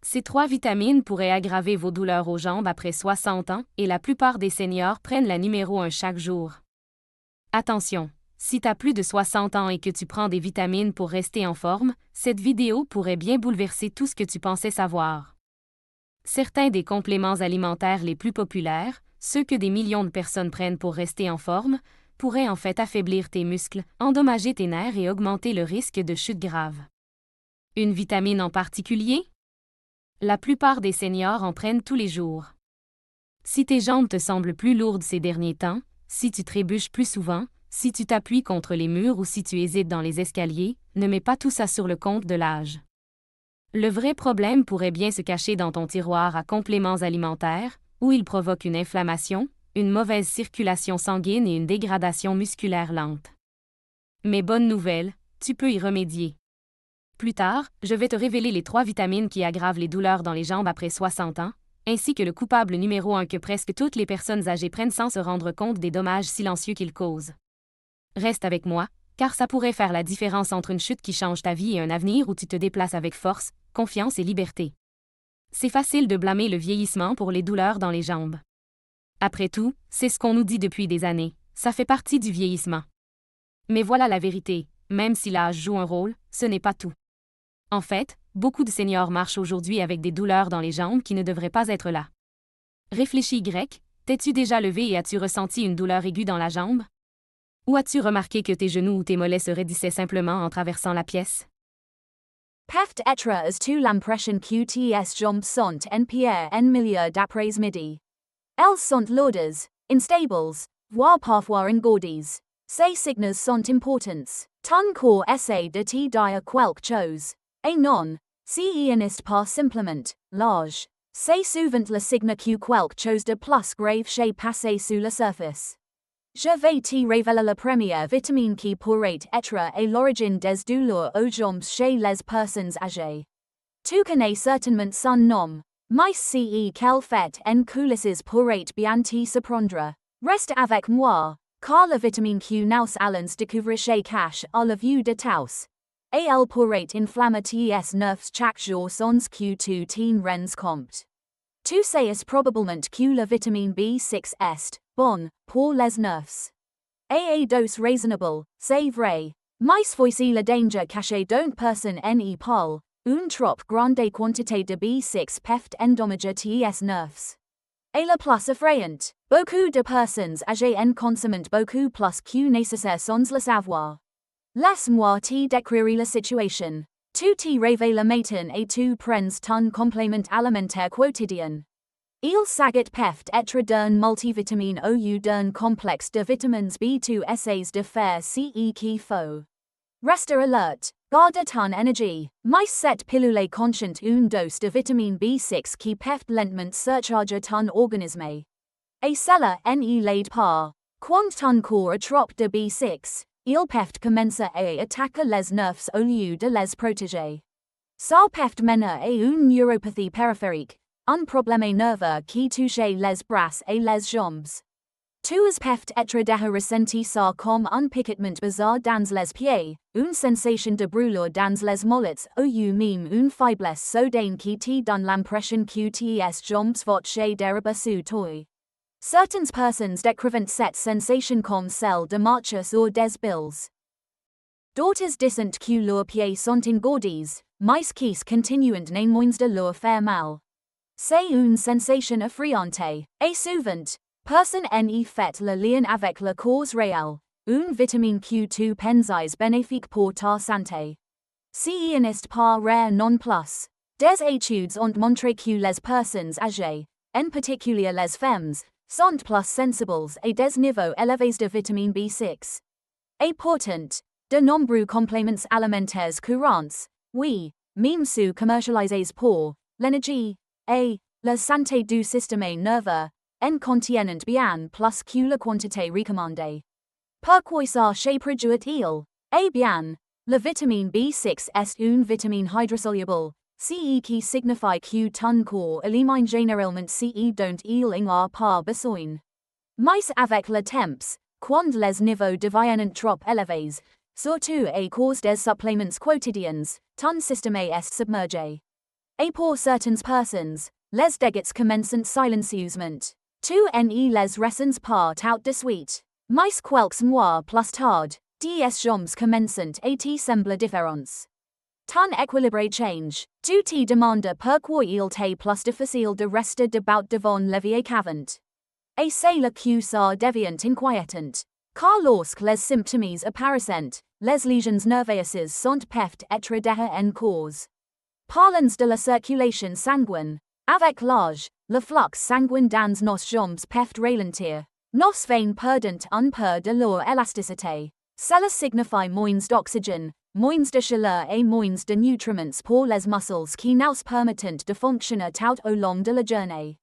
Ces trois vitamines pourraient aggraver vos douleurs aux jambes après 60 ans et la plupart des seniors prennent la numéro 1 chaque jour. Attention, si tu as plus de 60 ans et que tu prends des vitamines pour rester en forme, cette vidéo pourrait bien bouleverser tout ce que tu pensais savoir. Certains des compléments alimentaires les plus populaires, ceux que des millions de personnes prennent pour rester en forme, pourraient en fait affaiblir tes muscles, endommager tes nerfs et augmenter le risque de chute grave. Une vitamine en particulier? La plupart des seniors en prennent tous les jours. Si tes jambes te semblent plus lourdes ces derniers temps, si tu trébuches plus souvent, si tu t'appuies contre les murs ou si tu hésites dans les escaliers, ne mets pas tout ça sur le compte de l'âge. Le vrai problème pourrait bien se cacher dans ton tiroir à compléments alimentaires, où il provoque une inflammation, une mauvaise circulation sanguine et une dégradation musculaire lente. Mais bonne nouvelle, tu peux y remédier. Plus tard, je vais te révéler les 3 vitamines qui aggravent les douleurs dans les jambes après 60 ans, ainsi que le coupable numéro 1 que presque toutes les personnes âgées prennent sans se rendre compte des dommages silencieux qu'ils causent. Reste avec moi, car ça pourrait faire la différence entre une chute qui change ta vie et un avenir où tu te déplaces avec force, confiance et liberté. C'est facile de blâmer le vieillissement pour les douleurs dans les jambes. Après tout, c'est ce qu'on nous dit depuis des années, ça fait partie du vieillissement. Mais voilà la vérité, même si l'âge joue un rôle, ce n'est pas tout. En fait, beaucoup de seniors marchent aujourd'hui avec des douleurs dans les jambes qui ne devraient pas être là. Réfléchis grec, t'es-tu déjà levé et as-tu ressenti une douleur aiguë dans la jambe? Ou as-tu remarqué que tes genoux ou tes mollets se raidissaient simplement en traversant la pièce? Peft etra as tu lampression qts jomb sont en pierre en milieu d'après midi. Elles sont lourdes, instables, voire parfois engordies. Ces signes sont importants. Ton corps essaie de te dire quelque chose. Et non, si n'est pas simplement l'âge. C'est souvent le signe que quelque chose de plus grave s'est passé sous la surface. Je vais te révéler la première vitamine qui pourrait être à l'origine des douleurs aux jambes chez les personnes âgées. Tu connais certainement son nom, mais si quel fait en coulisses pourrait bien te surprendre. Reste avec moi, car la vitamine Q nous allons découvrir chez cache à la vue de tous. Et elle pourrait inflammer tes nerfs chaque jour sans que tu t'en rendes compte. Tu sais probablement que la vitamine B6 est bonne pour les nerfs. Et à dose raisonnable, c'est vrai. Mais voici le danger caché d'une personne en parle. Une trop grande quantité de B6 peft endommage tes nerfs. Et la plus effrayante, beaucoup de personnes âgées en consomment beaucoup plus que nécessaire sans le savoir. Laisse-moi te décrire la situation. Tu te réveilles le matin et tu prends ton complément alimentaire quotidien. Il s'agit peft être d'un multivitamine au lieu d'un complexe de vitamines B2 essays de faire ce qu'il faut. Reste alert, garde ton énergie, mais cette pilule contient une dose de vitamine B6 qui peft lentement surcharge ton organisme. Et cela ne l'aide pas. Quand ton corps a trop de B6, il peft commence à attaquer les nerfs au lieu de les protéger. Ça peft mène à une neuropathie périphérique, un problème nerveux qui touche les bras et les jambes. Tu as peft être déjà ressenti ça comme un picotement bizarre dans les pieds, une sensation de brûlure dans les mollets ou même une faiblesse soudaine qui te donne l'impression que tes jambes vont se dérober sous toi. Certaines personnes décrivent cette sensation comme celle de marcher sur des billes. D'autres disent que leurs pieds sont engourdis, mais qui continuent néanmoins de leur faire mal. C'est une sensation effrayante, et souvent, personne ne fait le lien avec la cause réelle, une vitamine Q2 penses bénéfique pour ta santé. Si n'est pas rare non plus. Des études ont montré que les personnes âgées, en particulier les femmes, sont plus sensibles à des niveaux élevés de vitamine B6. Et pourtant, de nombreux compléments alimentaires courants, oui, même ceux commercialisés pour l'énergie et la santé du système nerveux, en contiennent bien plus que la quantité recommandée. Pourquoi ça chez produit-il? Eh bien, la vitamine B6 est une vitamine hydrosoluble, ce qui signifie que ton corps élimine généralement ce dont il n'a pas besoin. Mais avec le temps, quand les niveaux deviennent trop élevés, surtout à cause des suppléments quotidiens, ton système est submergé. A pour certains persons, les degets commencent silencieusement. 2 ne les raisons part out de suite. Mais quelques mois plus tard, des gens commencent à te sembler différents. Ton équilibre change, tu te demandes pourquoi il t'est plus difficile de rester debout devant l'évier qu'avant. Et c'est là que ça devient inquiétant. Car lorsque les symptômes apparaissent, les lésions nerveuses sont peuvent être déjà en cause. Parlons de la circulation sanguine. Avec l'âge, le flux sanguin dans nos jambes peut ralentir. Nos veines perdent un peu de leur élasticité. Cela signifie moins d'oxygène, moins de chaleur et moins de nutriments pour les muscles qui nous permettent de fonctionner tout au long de la journée.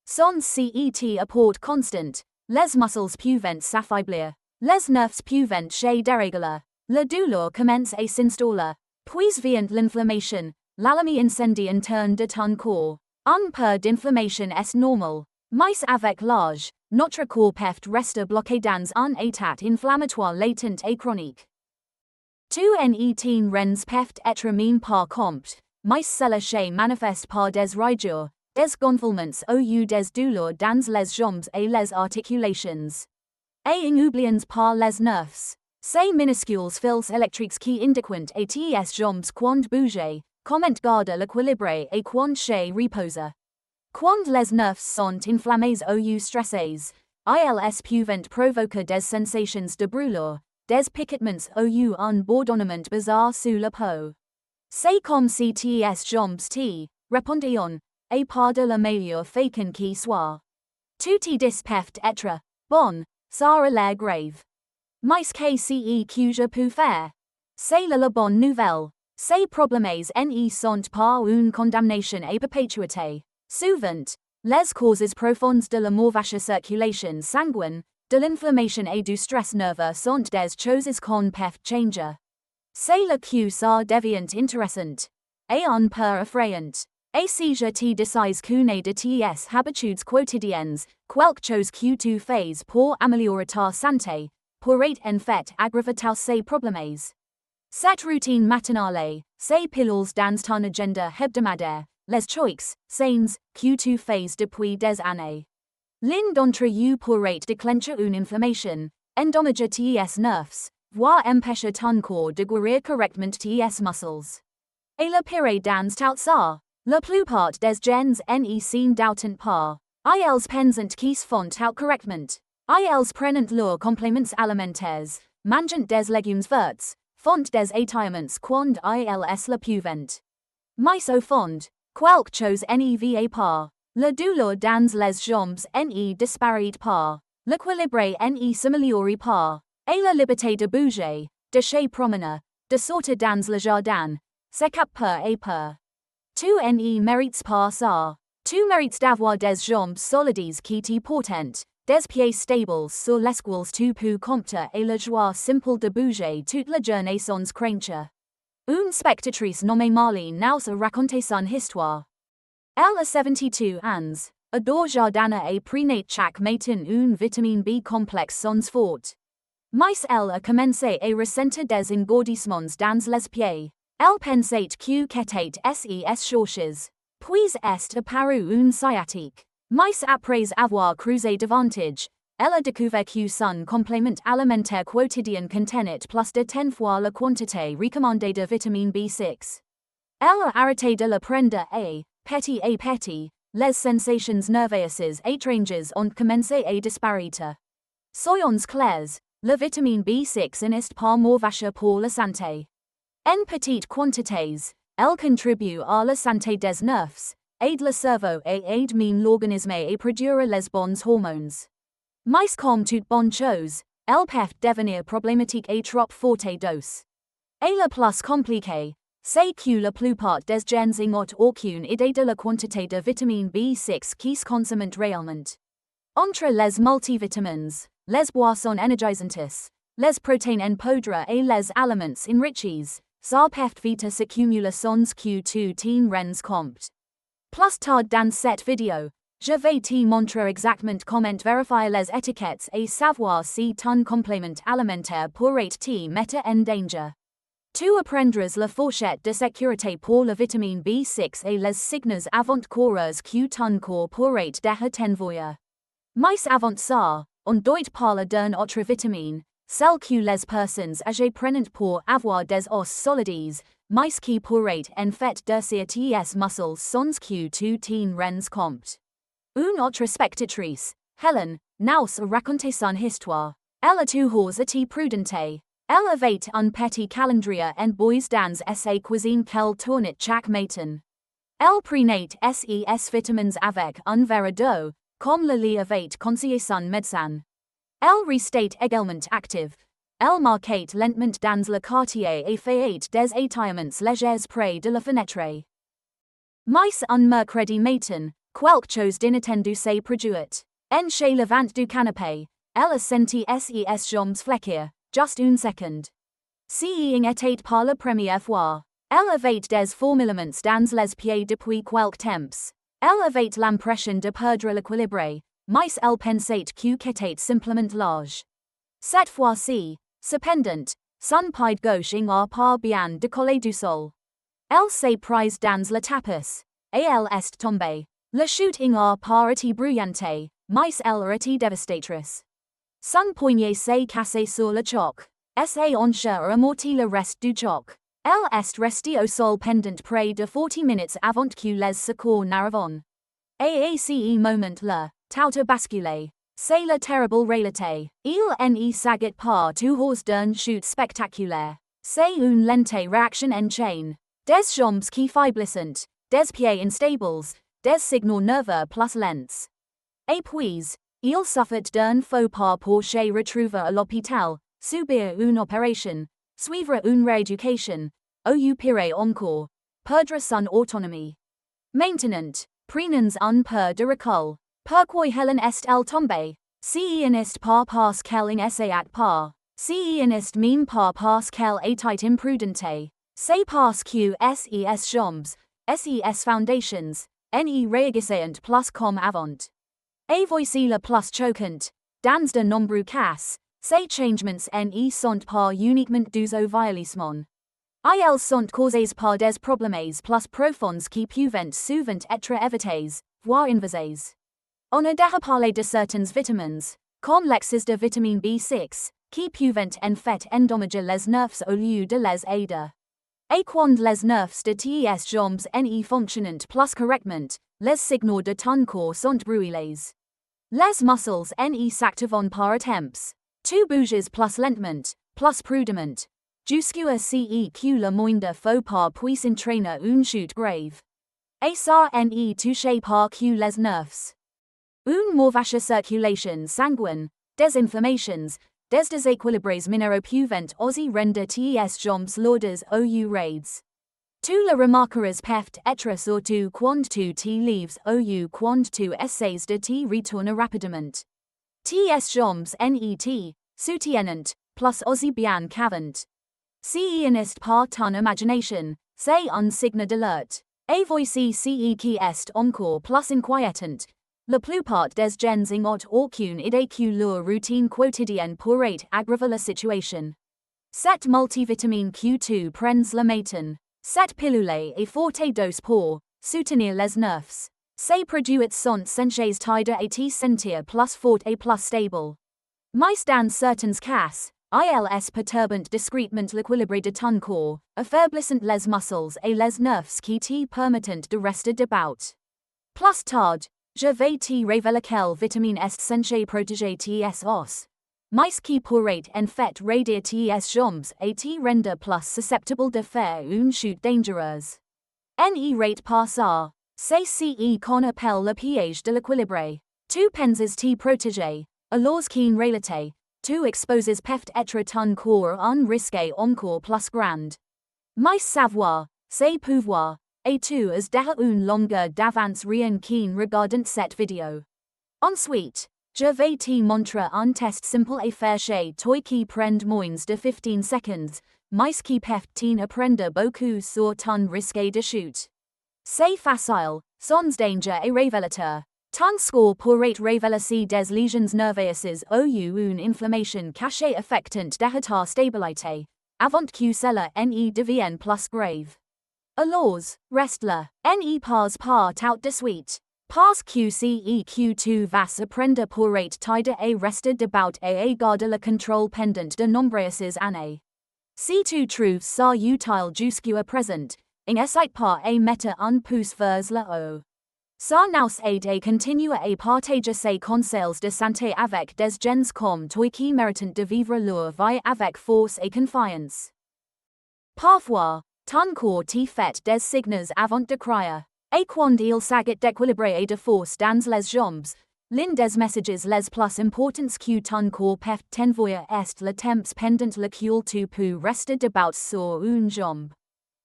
Sans cet apport constant, les muscles peuvent s'affaiblir, les nerfs peuvent se déréguler, la douleur commence à s'installer, puis vient l'inflammation, l'alarme incendie interne de ton corps. Un peu d'inflammation est normal, mais avec l'âge, notre corps peut rester bloqué dans un état inflammatoire latent et chronique. Tu ne rends peuvent être mis par compte, mais cela se manifeste par des raideurs, des gonflements ou des douleurs dans les jambes et les articulations. Et inoublions par les nerfs, ces minuscules fils électriques qui indiquent à tes jambes quand bouger, comment garder l'équilibre et quand se reposer. Quand les nerfs sont inflammés ou stressés, ils peuvent provoquer des sensations de brûlure, des picotements ou un bourdonnement bizarre sous la peau. C'est comme si tes jambes te répondions, et par de la meilleure façon qui soit. Tu te dis peuvent être bon, ça a l'air grave. Mais qu'est-ce que je peux faire? C'est la bonne nouvelle. Ces problèmes ne sont pas une condamnation à perpétuité. Souvent, les causes profondes de la mauvaise circulation sanguine, de l'inflammation et du stress nerveux sont des choses qu'on peut changer. C'est là que ça devient intéressant. Et un peu effrayant. Et si je te disais qu'une de tes habitudes quotidiennes, quelque chose que tu fais pour améliorer ta santé, pourrait en fait aggraver ces problèmes. Cette routine matinale, ces pilules dans ton agenda hebdomadaire, les choix sains que tu fais depuis des années. L'un d'entre eux pourrait déclencher une inflammation, endommager tes nerfs, voire empêcher ton corps de guérir correctement tes muscles. Et le pire dans tout ça, la plupart des gens ne s'en doutent pas. Ils pensent qu'ils font tout correctement. Ils prennent leurs compléments alimentaires, mangent des légumes verts, font des étirements quand ils le peuvent. Mais au fond, quelque chose ne va pas. La douleur dans les jambes ne disparaît pas. L'équilibre ne s'améliore pas. Et la liberté de bouger, de se promener, de sortir dans le jardin, s'échappe peu à peu. Tu ne mérites pas ça. Tu mérites d'avoir des jambes solides qui te portent, des pieds stables sur lesquels tu peux compter et la joie simple de bouger toute la journée sans crainte. Une spectatrice nommée Marley nous a raconté son histoire. Elle a 72 ans, adore jardiner et prenait chaque matin une vitamine B complexe sans faute. Mais elle a commencé à ressentir des engourdissements dans les pieds. Elle pensait que c'était ses chaussures. Puis est apparu une sciatique. Mais après avoir creusé davantage, elle a découvert que son complément alimentaire quotidien contenait plus de 10 fois la quantité recommandée de vitamine B6. Elle a arrêté de la prendre et, petit à petit, les sensations nerveuses étranges ont commencé à disparaître. Soyons clairs, la vitamine B6 n'est pas mauvaise pour la santé. En petites quantités, elle contribue à la santé des nerfs, aide le cerveau et aide l'organisme à produire les bons hormones. Mais comme toute bonne chose, elle peut devenir problématique à trop forte dose. Et le plus compliqué, c'est que la plupart des gens ignorent aucune idée de la quantité de vitamine B6 qui se consomme réellement. Entre les multivitamines, les boissons énergisantes, les protéines en poudre et les aliments enrichis, ça peut vite s'accumuler sans que tu t'en rendes compte. Plus tard dans cette vidéo, je vais te montrer exactement comment vérifier les étiquettes et savoir si ton complément alimentaire pourrait te mettre en danger. Tu apprendras la fourchette de sécurité pour la vitamine B6 et les signes avant-coureurs que ton corps pourrait déjà t'envoyer. Mais avant ça, on doit parler d'une autre vitamine, celle que les personnes âgées prennent pour avoir des os solides, mais qui pourrait en fait durcir tes muscles sans que tu t'en rendes compte. Une autre spectatrice, Helen, nous a raconté son histoire. Elle a toujours été prudente. Elle avait un petit calendrier en bois dans sa cuisine qu'elle tournait chaque matin. Elle prenait ses vitamines avec un verre d'eau, comme le lui avait conseillé son médecin. Elle restait également active. Elle marchait lentement dans le quartier et faisait des étirements légers près de la fenêtre. Mais un mercredi matin, quelque chose d'inattendu s'est produit. En chez le vent du canapé, elle a senti ses jambes fléchir, juste une seconde. Si était par la première fois. Elle avait des fourmillements dans les pieds depuis quelque temps. Elle avait l'impression de perdre l'équilibre, mais elle pensait qu'était simplement l'âge. Cette fois-ci, cependant, son pied gauche n'a pas bien décollé du sol. Elle s'est prise dans la tapas, et elle est tombée. La chute n'a pas été bruyante, mais elle a été dévastatrice. Son poignet s'est cassé sur le choc. Sa hanche a amorti le reste du choc. Elle est restée au sol pendant près de 40 minutes avant que les secours n'arrivent. Et à ce moment-là, tout a basculé. C'est la terrible réalité. Il ne s'agit pas toujours d'une chute spectaculaire. C'est une lente réaction en chaîne. Des jambes qui faiblissent, des pieds instables, des signaux nerveux plus lents. Et puis, il suffit d'un faux pas pour se retrouver à l'hôpital, subir une opération, suivre une rééducation, ou pire encore, perdre son autonomie. Maintenant, prenons un peu de recul. Pourquoi Helen est-elle tombée? Si n'est pas parce qu'elle n'essayait pas. Si n'est même pas parce qu'elle était imprudente. C'est parce que ses jambes, ses foundations, ne réagissaient plus comme avant. Et voici le plus choquant. Dans de nombreux cas, ces changements ne sont pas uniquement dus au vieillissement. Ils sont causés par des problèmes plus profonds qui peuvent souvent être évités, voire invisés. On a déjà parlé de certaines vitamines, comme l'excès de vitamine B6, qui peuvent en fait endommager les nerfs au lieu de les aider. Et quand les nerfs de tes jambes ne fonctionnent plus correctement, les signaux de ton corps sont brûlés. Les muscles ne s'activent par temps. Tu bouges plus lentement, plus prudemment. Jusqu'à ce que le moindre faux pas puisse entraîner une chute grave. Et ça ne touche pas que les nerfs. Une mauvaise circulation sanguine, des inflammations, des déséquilibres minéraux peuvent aussi rendre tes jambes lourdes ou raides. Tu le remarqueras peut-être surtout quand tu te lèves ou quand tu essaies de te retourner rapidement. Tes jambes ne soutiennent plus aussi bien qu'avant. Si n'est pas ton imagination, c'est un signe d'alerte. Et voici ce qui est encore plus inquiétant. La plupart des gens n'ont aucune idée que leur routine quotidienne pourrait aggraver la situation. Cette multivitamine que tu prends le matin, cette pilule est forte dose pour soutenir les nerfs. Ces produits sont censés t'aider à te sentir plus fort et plus stable. Mais dans certains cas, ils perturbent discrètement l'équilibre de ton corps, affaiblissant les muscles et les nerfs qui te permettent de rester debout. Plus tard, je vais te révéler quelle vitamine est censée protéger tes os. Mais qui pourrait en fait raidir tes jambes et te rendre plus susceptible de faire une chute dangereuse. Ne rate pas ça. C'est ce qu'on appelle le piège de l'équilibre. Tu penses te protéger, alors qu'en réalité, tu exposes peut-être ton corps à un risque encore plus grand. Mais savoir, c'est pouvoir. Et tu as déjà une longueur d'avance rien qu'en regardant cette vidéo. Ensuite, je vais te montrer un test simple à faire chez toi qui prend moins de 15 secondes, mais qui peut t'apprendre beaucoup sur ton risque de chute. C'est facile, sans danger et révélateur. Ton score pourrait révéler si des lésions nerveuses ou une inflammation cachée affectant déjà ta stabilité. avant q cella ne devient plus grave. Alors, reste là, ne pas tout de suite. Parce que tu vas apprendre pour être tide et rester debout et garder le contrôle pendant de nombreuses années. Si tu trouves ça utile jusqu'à présent, n'hésite pas à mettre un pouce vers le haut. Ça nous aide à continuer à partager ces conseils de santé avec des gens comme toi qui méritent de vivre leur vie avec force et confiance. Parfois, ton corps te fait des signes avant de crier. Et quand il s'agit d'équilibrer et de force dans les jambes, l'un des messages les plus importants que ton corps peut t'envoyer est le temps pendant lequel tu peux rester debout sur une jambe.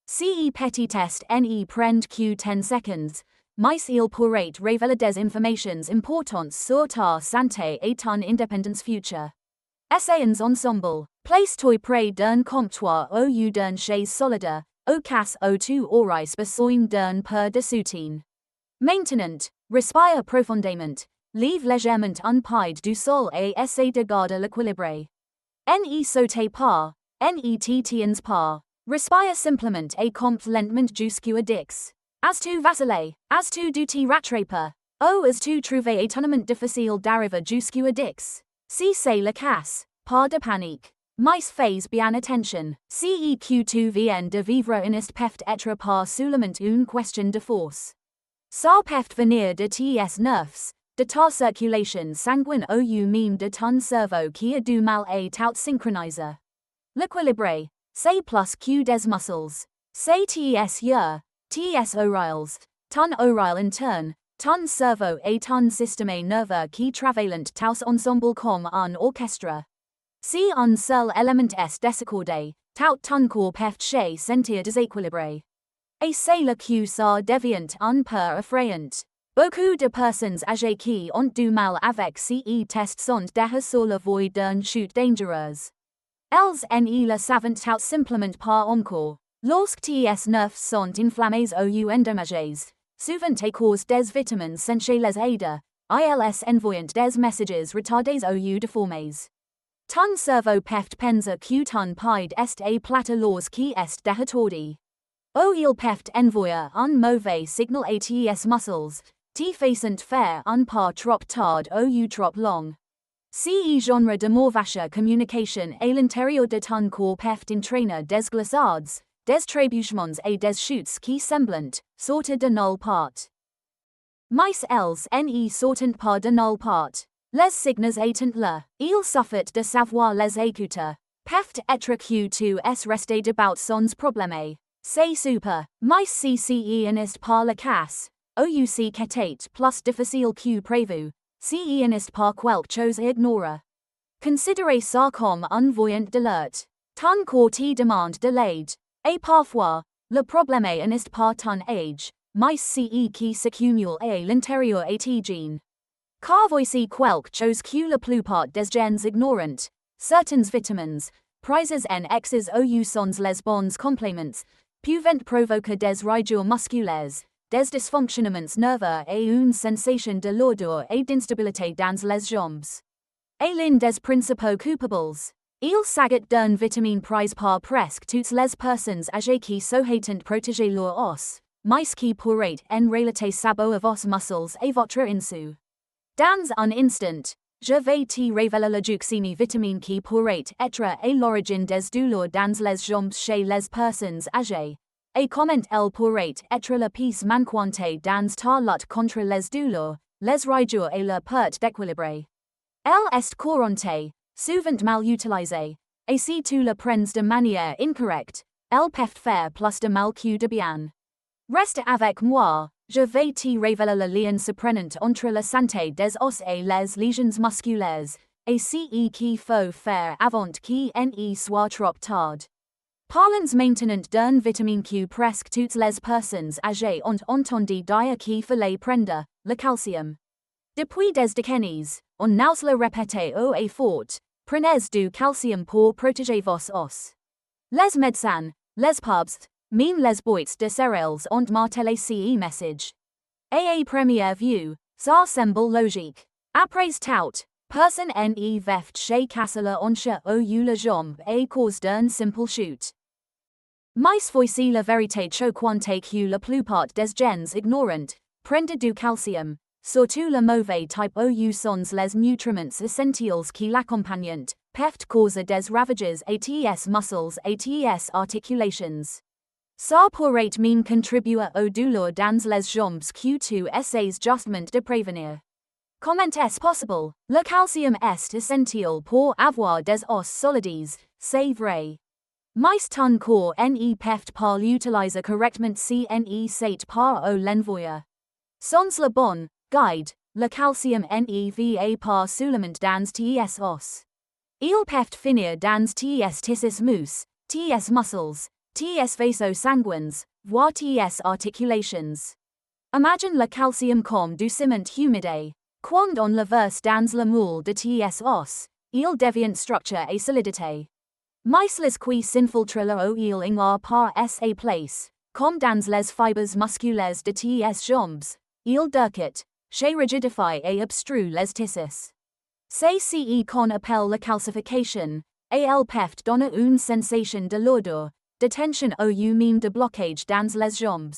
Si petit test ne prend que 10 secondes, mais il pourrait révéler des informations importantes sur ta santé et ton indépendance future. Essayons ensemble. Place-toi près d'un comptoir ou d'une chaise solide, au cas où tu aurais besoin d'un peu de soutien. Maintenant, respire profondément, lève légèrement un pied du sol et essaie de garder l'équilibre. Ne sautez pas, ne te tiens pas. Respire simplement et compte lentement jusqu'à 10. As tu vaciles, as tu te rattrapes, ou as tu trouvé étonnamment difficile d'arriver jusqu'à 10. Si c'est le cas, pas de panique. Mais fais bien attention, si que tu viens de vivre n'est peut être pas seulement une question de force. Ça peut venir de tes nerfs, de ta circulation sanguine ou même de ton cerveau qui a du mal à tout synchroniser. L'équilibre, c'est plus que des muscles. C'est tes yeux, tes oreilles, ton oreille interne, ton cerveau et ton système nerveux qui travaillent tous ensemble comme un orchestre. Si un seul élément est désaccordé, tout ton corps peut se sentir déséquilibré. Et c'est là que ça devient un peu effrayant. Beaucoup de personnes âgées qui ont du mal avec ces tests sont déjà sur la voie d'une chute dangereuse. Elles ne le savent tout simplement pas encore. Lorsque tes nerfs sont inflammés ou endommagés, souvent à cause des vitamines chez les aides, ils envoient des messages retardés ou déformés. Ton cerveau peut penser que ton pied est à plat alors qui est déjà tordu. Ou il peut envoyer un mauvais signal à tes muscles, te faisant faire un pas trop tard ou trop long. Ce genre de mauvaise communication à l'intérieur de ton corps peut entraîner des glissades, des trébuchements et des chutes qui semblent sortir de nulle part. Mais elles ne sortent pas de nulle part. Les signes étant là, il suffit de savoir les écouter. Peut être que tu es resté debout sans problème. C'est super, mais si ce n'est pas le cas, ou si c'est plus difficile que prévu, si n'est pas quelque chose à ignorer. Considérez ça comme un voyant d'alerte. Ton corps te demande de l'aide. Et parfois, le problème n'est pas ton âge, mais ce qui s'accumule à l'intérieur et tes gènes. Car voici quelque chose que la plupart des gens ignorent. Certaines vitamines, prises en X's ou sont les bons compléments, peuvent provoquer des raideurs musculaires, des dysfonctionnements nerveux et une sensation de lourdeur et d'instabilité dans les jambes. Et l'un des principaux coupables. Il s'agit d'une vitamine prise par presque toutes les personnes âgées qui souhaitent protéger leur os, mais qui pourrait en réalité saboter vos muscles et votre insu. Dans un instant, je vais te révéler la dioxine vitamine qui pourrait être à l'origine des douleurs dans les jambes chez les personnes âgées, et comment elle pourrait être la pièce manquante dans ta lutte contre les douleurs, les raideurs et la perte d'équilibre. Elle est courante, souvent mal utilisée, et si tu la prends de manière incorrecte, elle peut faire plus de mal que de bien. Reste avec moi. Je vais te révéler le lien surprenant entre la santé des os et les lésions musculaires, et ce qu'il faut faire avant qu'il ne soit trop tard. Parlons maintenant d'une vitamine que presque toutes les personnes âgées ont entendu dire qu'il fallait prendre, le calcium. Depuis des décennies, on nous le répète haut et fort, prenez du calcium pour protéger vos os. Les médecins, les pubs, même les boîtes de céréales ont martelé ce message. À première vue, ça semble logique. Après tout, Person ne veft chez kassela onche ou la jambe et cause d'un simple chute. Mais voici la vérité choquante que la plupart des gens ignorant, prendre du calcium, surtout le mauvais type ou sont les nutriments essentiels qui l'accompagnent, peft cause des ravages ats muscles ats articulations. Ça pourrait mean contribuer au douleur dans les jambes que tu essaies justement de prévenir. Comment est-ce possible? Le calcium est essentiel pour avoir des os solides, c'est vrai. Mais ton corps ne peut pas l'utiliser correctement si ne sait pas où l'envoyer. Sans le bon guide, le calcium ne va pas seulement dans tes os. Il peut finir dans tes tissus mous, tes muscles, tes vaisseaux sanguins, voire tes articulations. Imagine le calcium comme du ciment humide. Quand on le verse dans le moule de tes os, il devient structure et solidité. Mais les qui s'infiltrent là il n'a pas sa place, comme dans les fibres musculaires de tes jambes, il durcit, chez rigidifie et obstrue les tissus. C'est ce qu'on appelle la calcification, et elle peut donner une sensation de lourdeur, de tension ou même de blocage dans les jambes.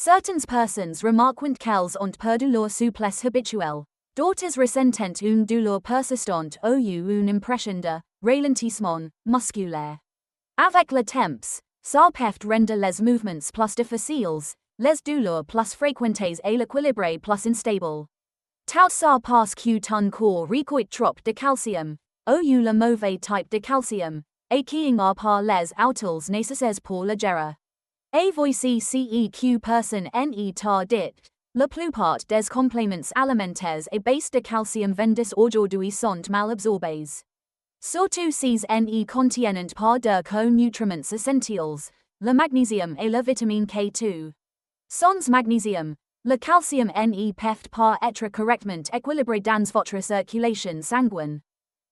Certaines personnes remarquent qu'elles ont perdu leur souplesse habituelle, d'autres ressentent une douleur persistante ou une impression de ralentissement musculaire. Avec le temps, ça peut rendre les mouvements plus difficiles, les douleurs plus fréquentes et l'équilibre plus instable. Tout ça parce que ton corps recueille trop de calcium, ou le mauvais type de calcium, et qui n'a pas les outils nécessaires pour le gérer. Et voici que personne ne t'a dit, la plupart des compléments alimentaires et bases de calcium vendus aujourd'hui sont mal absorbés. Surtout s'ils ne contiennent pas de co-nutriments essentiels, le magnésium et la vitamine K2. Sans magnésium, le calcium ne peut pas être correctement équilibré dans votre circulation sanguine.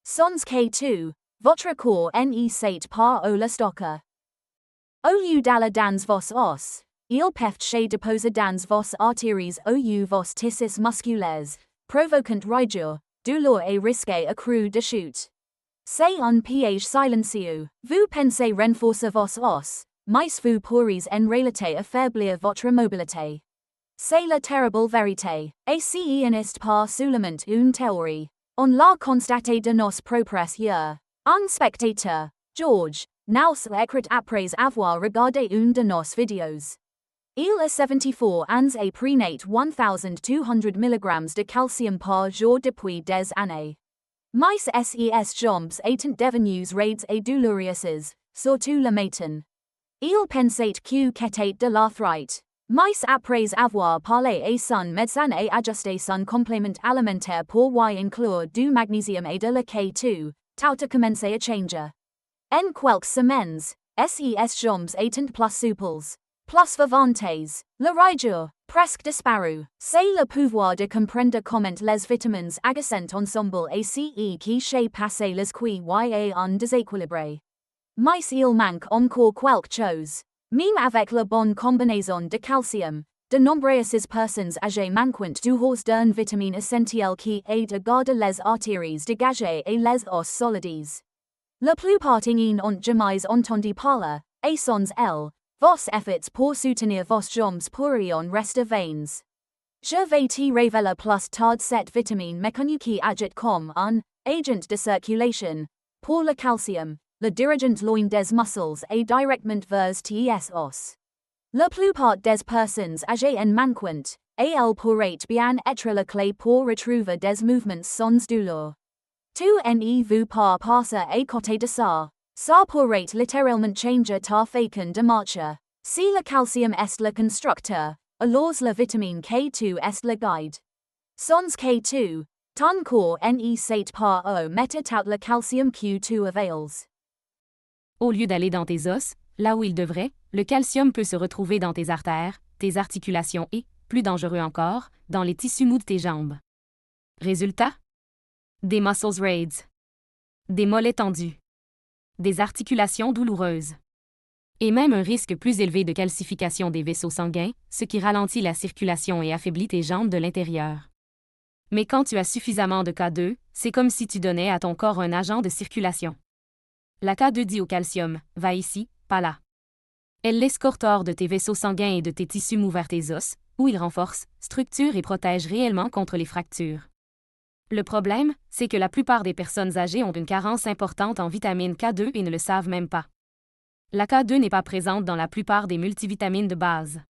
Sans K2, votre corps ne sait pas où le stocker. Au lieu d'aller dans vos os, il peut se déposer dans vos artères ou vos tissus musculaires, provoquant rigueur, douleur et risque accru de chute. C'est un piège silencieux. Vous pensez renforcer vos os, mais vous pourriez en réalité affaiblir votre mobilité. C'est la terrible vérité, et ce n'est pas seulement une théorie. On l'a constaté de nos propres yeux. Un spectateur, George, nous écrit après avoir regardé une de nos vidéos. Il a 74 ans et prenait 1200 mg de calcium par jour depuis des années. Mais ses jambes étant devenues raides et douloureuses, surtout le matin. Il pensait que c'était de l'arthrite. Mais après avoir parlé à son médecin et ajusté son complément alimentaire pour y inclure du magnésium et de la K2, tout a commencé à changer. En quelques semaines, ses jambes étant plus souples, plus vivantes, la rigueur, presque disparu. C'est le pouvoir de comprendre comment les vitamines agissent ensemble et ce qui s'est passé les qui y a un déséquilibre. Mais il manque encore quelque chose. Même avec la bonne combinaison de calcium, de nombreuses personnes âgées manquent du hors d'une vitamine essentielle qui aide à garder les artères dégagées et les os solides. La plupart n'en ont jamais entendu parler, et sans elle, vos efforts pour soutenir vos jambes pourraient rester vains. Je vais te révéler plus tard cette vitamine mécanique qui agit comme un agent de circulation pour le calcium, le dirigent loin des muscles et directement vers tes os. La plupart des personnes âgées en manquent, et elles pourraient bien être la clé pour retrouver des mouvements sans douleur. Tu ne veux pas passer à côté de ça. Ça pourrait littéralement changer ta façon de marcher. Si le calcium est le constructeur, alors la vitamine K2 est le guide. Sans K2, ton corps ne sait pas où mettre tout le calcium que tu avales. Au lieu d'aller dans tes os, là où il devrait, le calcium peut se retrouver dans tes artères, tes articulations et, plus dangereux encore, dans les tissus mous de tes jambes. Résultat? Des muscles raides. Des mollets tendus. Des articulations douloureuses. Et même un risque plus élevé de calcification des vaisseaux sanguins, ce qui ralentit la circulation et affaiblit tes jambes de l'intérieur. Mais quand tu as suffisamment de K2, c'est comme si tu donnais à ton corps un agent de circulation. La K2 dit au calcium, va ici, pas là. Elle l'escorte hors de tes vaisseaux sanguins et de tes tissus mous vers tes os, où il renforce, structure et protège réellement contre les fractures. Le problème, c'est que la plupart des personnes âgées ont une carence importante en vitamine K2 et ne le savent même pas. La K2 n'est pas présente dans la plupart des multivitamines de base.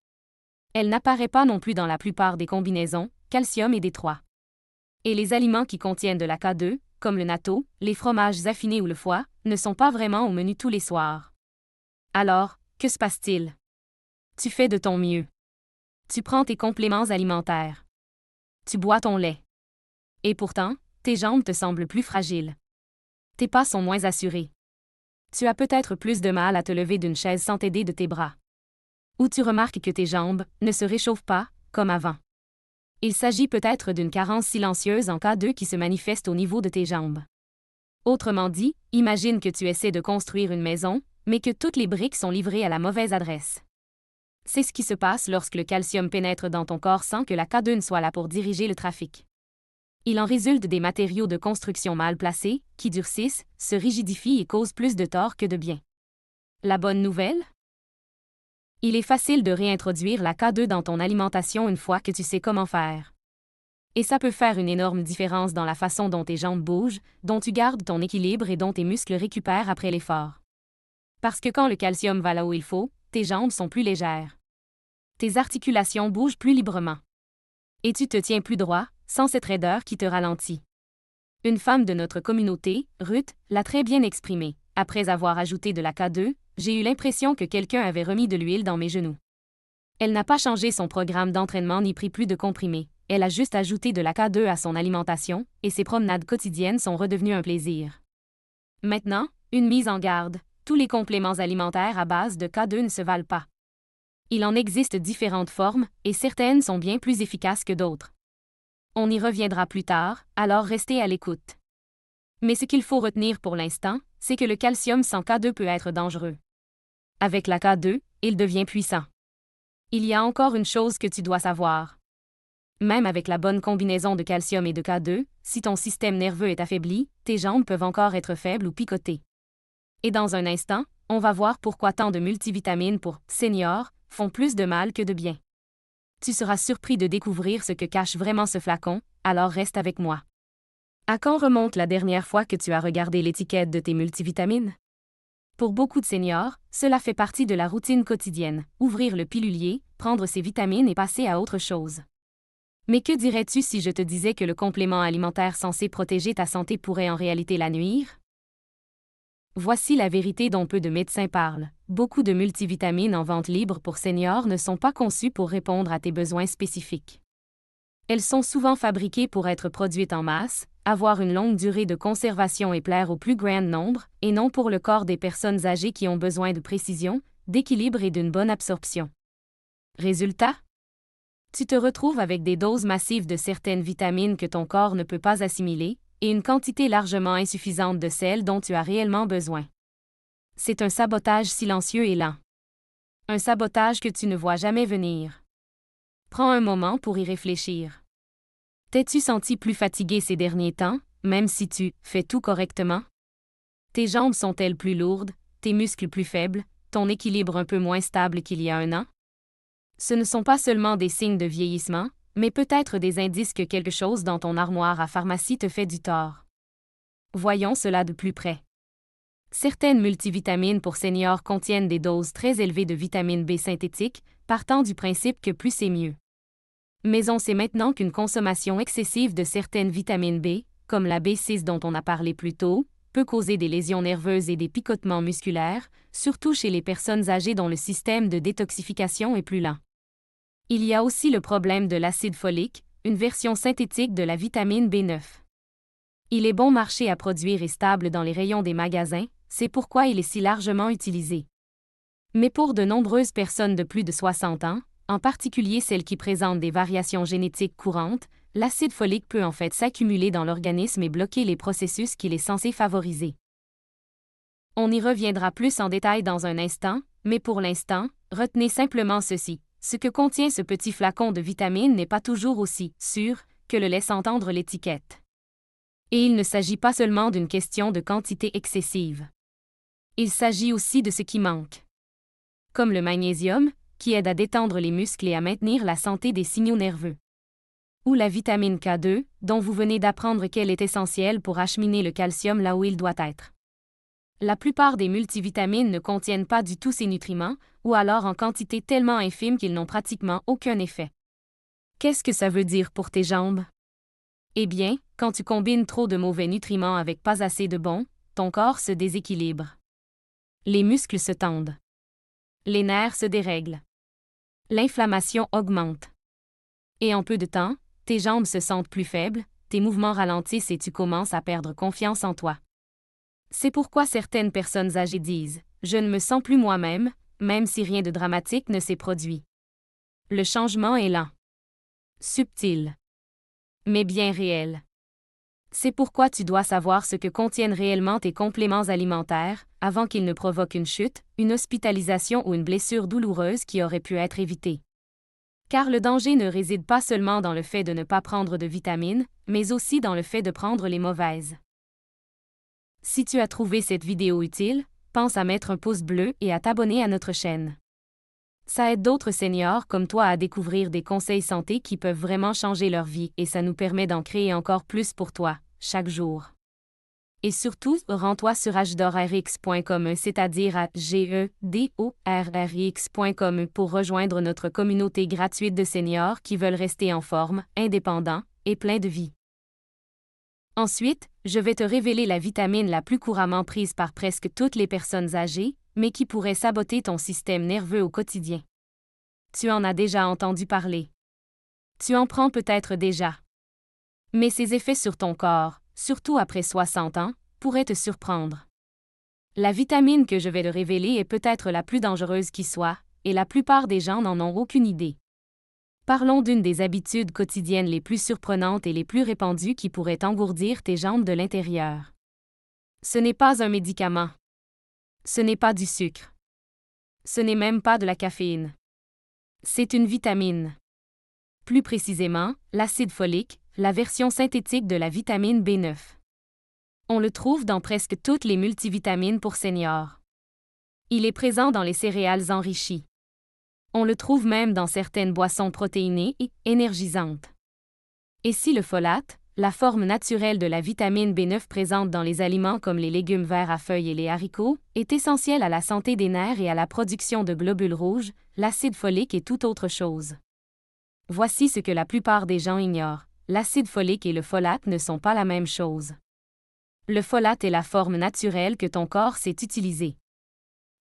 Elle n'apparaît pas non plus dans la plupart des combinaisons, calcium et D3. Et les aliments qui contiennent de la K2, comme le natto, les fromages affinés ou le foie, ne sont pas vraiment au menu tous les soirs. Alors, que se passe-t-il? Tu fais de ton mieux. Tu prends tes compléments alimentaires. Tu bois ton lait. Et pourtant, tes jambes te semblent plus fragiles. Tes pas sont moins assurés. Tu as peut-être plus de mal à te lever d'une chaise sans t'aider de tes bras. Ou tu remarques que tes jambes ne se réchauffent pas, comme avant. Il s'agit peut-être d'une carence silencieuse en K2 qui se manifeste au niveau de tes jambes. Autrement dit, imagine que tu essaies de construire une maison, mais que toutes les briques sont livrées à la mauvaise adresse. C'est ce qui se passe lorsque le calcium pénètre dans ton corps sans que la K2 ne soit là pour diriger le trafic. Il en résulte des matériaux de construction mal placés, qui durcissent, se rigidifient et causent plus de tort que de bien. La bonne nouvelle? Il est facile de réintroduire la K2 dans ton alimentation une fois que tu sais comment faire. Et ça peut faire une énorme différence dans la façon dont tes jambes bougent, dont tu gardes ton équilibre et dont tes muscles récupèrent après l'effort. Parce que quand le calcium va là où il faut, tes jambes sont plus légères. Tes articulations bougent plus librement. Et tu te tiens plus droit, sans cette raideur qui te ralentit. Une femme de notre communauté, Ruth, l'a très bien exprimé. Après avoir ajouté de la K2, j'ai eu l'impression que quelqu'un avait remis de l'huile dans mes genoux. Elle n'a pas changé son programme d'entraînement ni pris plus de comprimés. Elle a juste ajouté de la K2 à son alimentation, et ses promenades quotidiennes sont redevenues un plaisir. Maintenant, une mise en garde. Tous les compléments alimentaires à base de K2 ne se valent pas. Il en existe différentes formes, et certaines sont bien plus efficaces que d'autres. On y reviendra plus tard, alors restez à l'écoute. Mais ce qu'il faut retenir pour l'instant, c'est que le calcium sans K2 peut être dangereux. Avec la K2, il devient puissant. Il y a encore une chose que tu dois savoir. Même avec la bonne combinaison de calcium et de K2, si ton système nerveux est affaibli, tes jambes peuvent encore être faibles ou picoter. Et dans un instant, on va voir pourquoi tant de multivitamines pour « seniors » font plus de mal que de bien. Tu seras surpris de découvrir ce que cache vraiment ce flacon, alors reste avec moi. À quand remonte la dernière fois que tu as regardé l'étiquette de tes multivitamines? Pour beaucoup de seniors, cela fait partie de la routine quotidienne, ouvrir le pilulier, prendre ses vitamines et passer à autre chose. Mais que dirais-tu si je te disais que le complément alimentaire censé protéger ta santé pourrait en réalité la nuire? Voici la vérité dont peu de médecins parlent. Beaucoup de multivitamines en vente libre pour seniors ne sont pas conçues pour répondre à tes besoins spécifiques. Elles sont souvent fabriquées pour être produites en masse, avoir une longue durée de conservation et plaire au plus grand nombre, et non pour le corps des personnes âgées qui ont besoin de précision, d'équilibre et d'une bonne absorption. Résultat? Tu te retrouves avec des doses massives de certaines vitamines que ton corps ne peut pas assimiler, et une quantité largement insuffisante de celles dont tu as réellement besoin. C'est un sabotage silencieux et lent. Un sabotage que tu ne vois jamais venir. Prends un moment pour y réfléchir. T'es-tu senti plus fatigué ces derniers temps, même si tu fais tout correctement? Tes jambes sont-elles plus lourdes, tes muscles plus faibles, ton équilibre un peu moins stable qu'il y a un an? Ce ne sont pas seulement des signes de vieillissement, mais peut-être des indices que quelque chose dans ton armoire à pharmacie te fait du tort. Voyons cela de plus près. Certaines multivitamines pour seniors contiennent des doses très élevées de vitamine B synthétique, partant du principe que plus c'est mieux. Mais on sait maintenant qu'une consommation excessive de certaines vitamines B, comme la B6 dont on a parlé plus tôt, peut causer des lésions nerveuses et des picotements musculaires, surtout chez les personnes âgées dont le système de détoxification est plus lent. Il y a aussi le problème de l'acide folique, une version synthétique de la vitamine B9. Il est bon marché à produire et stable dans les rayons des magasins, c'est pourquoi il est si largement utilisé. Mais pour de nombreuses personnes de plus de 60 ans, en particulier celles qui présentent des variations génétiques courantes, l'acide folique peut en fait s'accumuler dans l'organisme et bloquer les processus qu'il est censé favoriser. On y reviendra plus en détail dans un instant, mais pour l'instant, retenez simplement ceci. Ce que contient ce petit flacon de vitamines n'est pas toujours aussi sûr que le laisse entendre l'étiquette. Et il ne s'agit pas seulement d'une question de quantité excessive. Il s'agit aussi de ce qui manque. Comme le magnésium, qui aide à détendre les muscles et à maintenir la santé des signaux nerveux. Ou la vitamine K2, dont vous venez d'apprendre qu'elle est essentielle pour acheminer le calcium là où il doit être. La plupart des multivitamines ne contiennent pas du tout ces nutriments, ou alors en quantité tellement infime qu'ils n'ont pratiquement aucun effet. Qu'est-ce que ça veut dire pour tes jambes? Eh bien, quand tu combines trop de mauvais nutriments avec pas assez de bons, ton corps se déséquilibre. Les muscles se tendent. Les nerfs se dérèglent. L'inflammation augmente. Et en peu de temps, tes jambes se sentent plus faibles, tes mouvements ralentissent et tu commences à perdre confiance en toi. C'est pourquoi certaines personnes âgées disent « Je ne me sens plus moi-même », même si rien de dramatique ne s'est produit. Le changement est lent. Subtil. Mais bien réel. C'est pourquoi tu dois savoir ce que contiennent réellement tes compléments alimentaires, avant qu'ils ne provoquent une chute, une hospitalisation ou une blessure douloureuse qui aurait pu être évitée. Car le danger ne réside pas seulement dans le fait de ne pas prendre de vitamines, mais aussi dans le fait de prendre les mauvaises. Si tu as trouvé cette vidéo utile, pense à mettre un pouce bleu et à t'abonner à notre chaîne. Ça aide d'autres seniors comme toi à découvrir des conseils santé qui peuvent vraiment changer leur vie et ça nous permet d'en créer encore plus pour toi, chaque jour. Et surtout, rends-toi sur agedorrx.com, c'est-à-dire à gedorrx.com pour rejoindre notre communauté gratuite de seniors qui veulent rester en forme, indépendants et pleins de vie. Ensuite, je vais te révéler la vitamine la plus couramment prise par presque toutes les personnes âgées, mais qui pourrait saboter ton système nerveux au quotidien. Tu en as déjà entendu parler. Tu en prends peut-être déjà. Mais ses effets sur ton corps, surtout après 60 ans, pourraient te surprendre. La vitamine que je vais te révéler est peut-être la plus dangereuse qui soit, et la plupart des gens n'en ont aucune idée. Parlons d'une des habitudes quotidiennes les plus surprenantes et les plus répandues qui pourrait engourdir tes jambes de l'intérieur. Ce n'est pas un médicament. Ce n'est pas du sucre. Ce n'est même pas de la caféine. C'est une vitamine. Plus précisément, l'acide folique, la version synthétique de la vitamine B9. On le trouve dans presque toutes les multivitamines pour seniors. Il est présent dans les céréales enrichies. On le trouve même dans certaines boissons protéinées et énergisantes. Et si le folate, la forme naturelle de la vitamine B9 présente dans les aliments comme les légumes verts à feuilles et les haricots, est essentiel à la santé des nerfs et à la production de globules rouges, l'acide folique est tout autre chose. Voici ce que la plupart des gens ignorent. L'acide folique et le folate ne sont pas la même chose. Le folate est la forme naturelle que ton corps sait utiliser.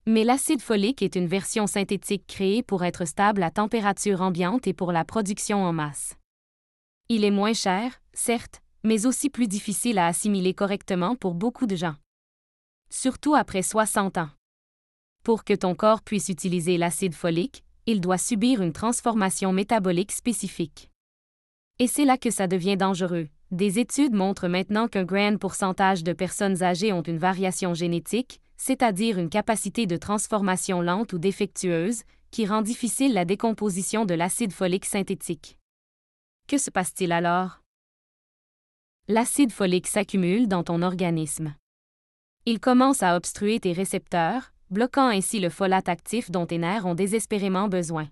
Mais l'acide folique est une version synthétique créée pour être stable à température ambiante et pour la production en masse. Il est moins cher, certes, mais aussi plus difficile à assimiler correctement pour beaucoup de gens. Surtout après 60 ans. Pour que ton corps puisse utiliser l'acide folique, il doit subir une transformation métabolique spécifique. Et c'est là que ça devient dangereux. Des études montrent maintenant qu'un grand pourcentage de personnes âgées ont une variation génétique, c'est-à-dire une capacité de transformation lente ou défectueuse, qui rend difficile la décomposition de l'acide folique synthétique. Que se passe-t-il alors? L'acide folique s'accumule dans ton organisme. Il commence à obstruer tes récepteurs, bloquant ainsi le folate actif dont tes nerfs ont désespérément besoin.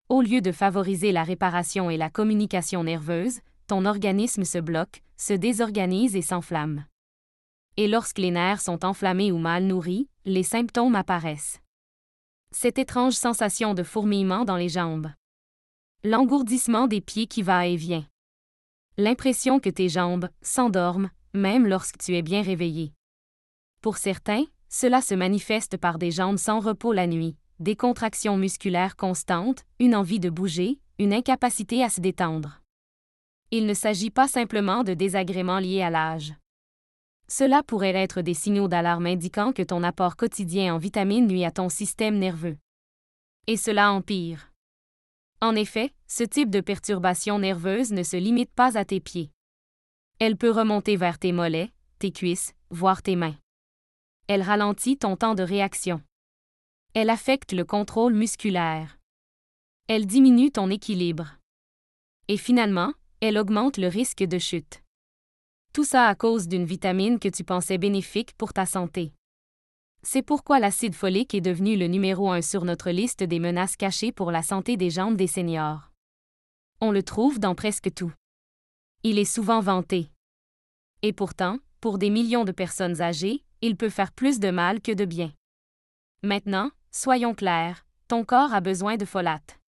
Au lieu de favoriser la réparation et la communication nerveuse, ton organisme se bloque, se désorganise et s'enflamme. Et lorsque les nerfs sont enflammés ou mal nourris, les symptômes apparaissent. Cette étrange sensation de fourmillement dans les jambes. L'engourdissement des pieds qui va et vient. L'impression que tes jambes s'endorment, même lorsque tu es bien réveillé. Pour certains, cela se manifeste par des jambes sans repos la nuit, des contractions musculaires constantes, une envie de bouger, une incapacité à se détendre. Il ne s'agit pas simplement de désagréments liés à l'âge. Cela pourrait être des signaux d'alarme indiquant que ton apport quotidien en vitamines nuit à ton système nerveux. Et cela empire. En effet, ce type de perturbation nerveuse ne se limite pas à tes pieds. Elle peut remonter vers tes mollets, tes cuisses, voire tes mains. Elle ralentit ton temps de réaction. Elle affecte le contrôle musculaire. Elle diminue ton équilibre. Et finalement, elle augmente le risque de chute. Tout ça à cause d'une vitamine que tu pensais bénéfique pour ta santé. C'est pourquoi l'acide folique est devenu le numéro 1 sur notre liste des menaces cachées pour la santé des jambes des seniors. On le trouve dans presque tout. Il est souvent vanté. Et pourtant, pour des millions de personnes âgées, il peut faire plus de mal que de bien. Maintenant, soyons clairs, ton corps a besoin de folate.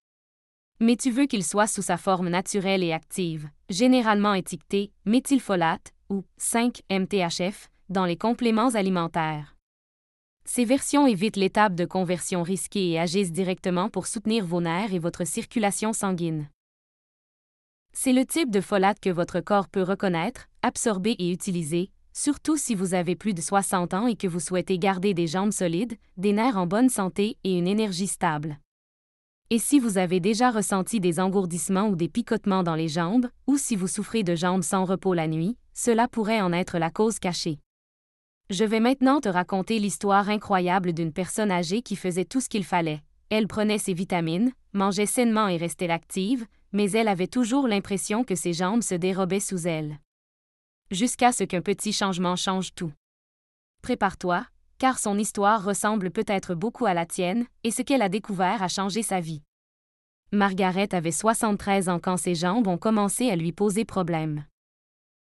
Mais tu veux qu'il soit sous sa forme naturelle et active, généralement étiqueté méthylfolate ou 5-MTHF dans les compléments alimentaires. Ces versions évitent l'étape de conversion risquée et agissent directement pour soutenir vos nerfs et votre circulation sanguine. C'est le type de folate que votre corps peut reconnaître, absorber et utiliser, surtout si vous avez plus de 60 ans et que vous souhaitez garder des jambes solides, des nerfs en bonne santé et une énergie stable. Et si vous avez déjà ressenti des engourdissements ou des picotements dans les jambes, ou si vous souffrez de jambes sans repos la nuit, cela pourrait en être la cause cachée. Je vais maintenant te raconter l'histoire incroyable d'une personne âgée qui faisait tout ce qu'il fallait. Elle prenait ses vitamines, mangeait sainement et restait active, mais elle avait toujours l'impression que ses jambes se dérobaient sous elle. Jusqu'à ce qu'un petit changement change tout. Prépare-toi, car son histoire ressemble peut-être beaucoup à la tienne, et ce qu'elle a découvert a changé sa vie. Margaret avait 73 ans quand ses jambes ont commencé à lui poser problème.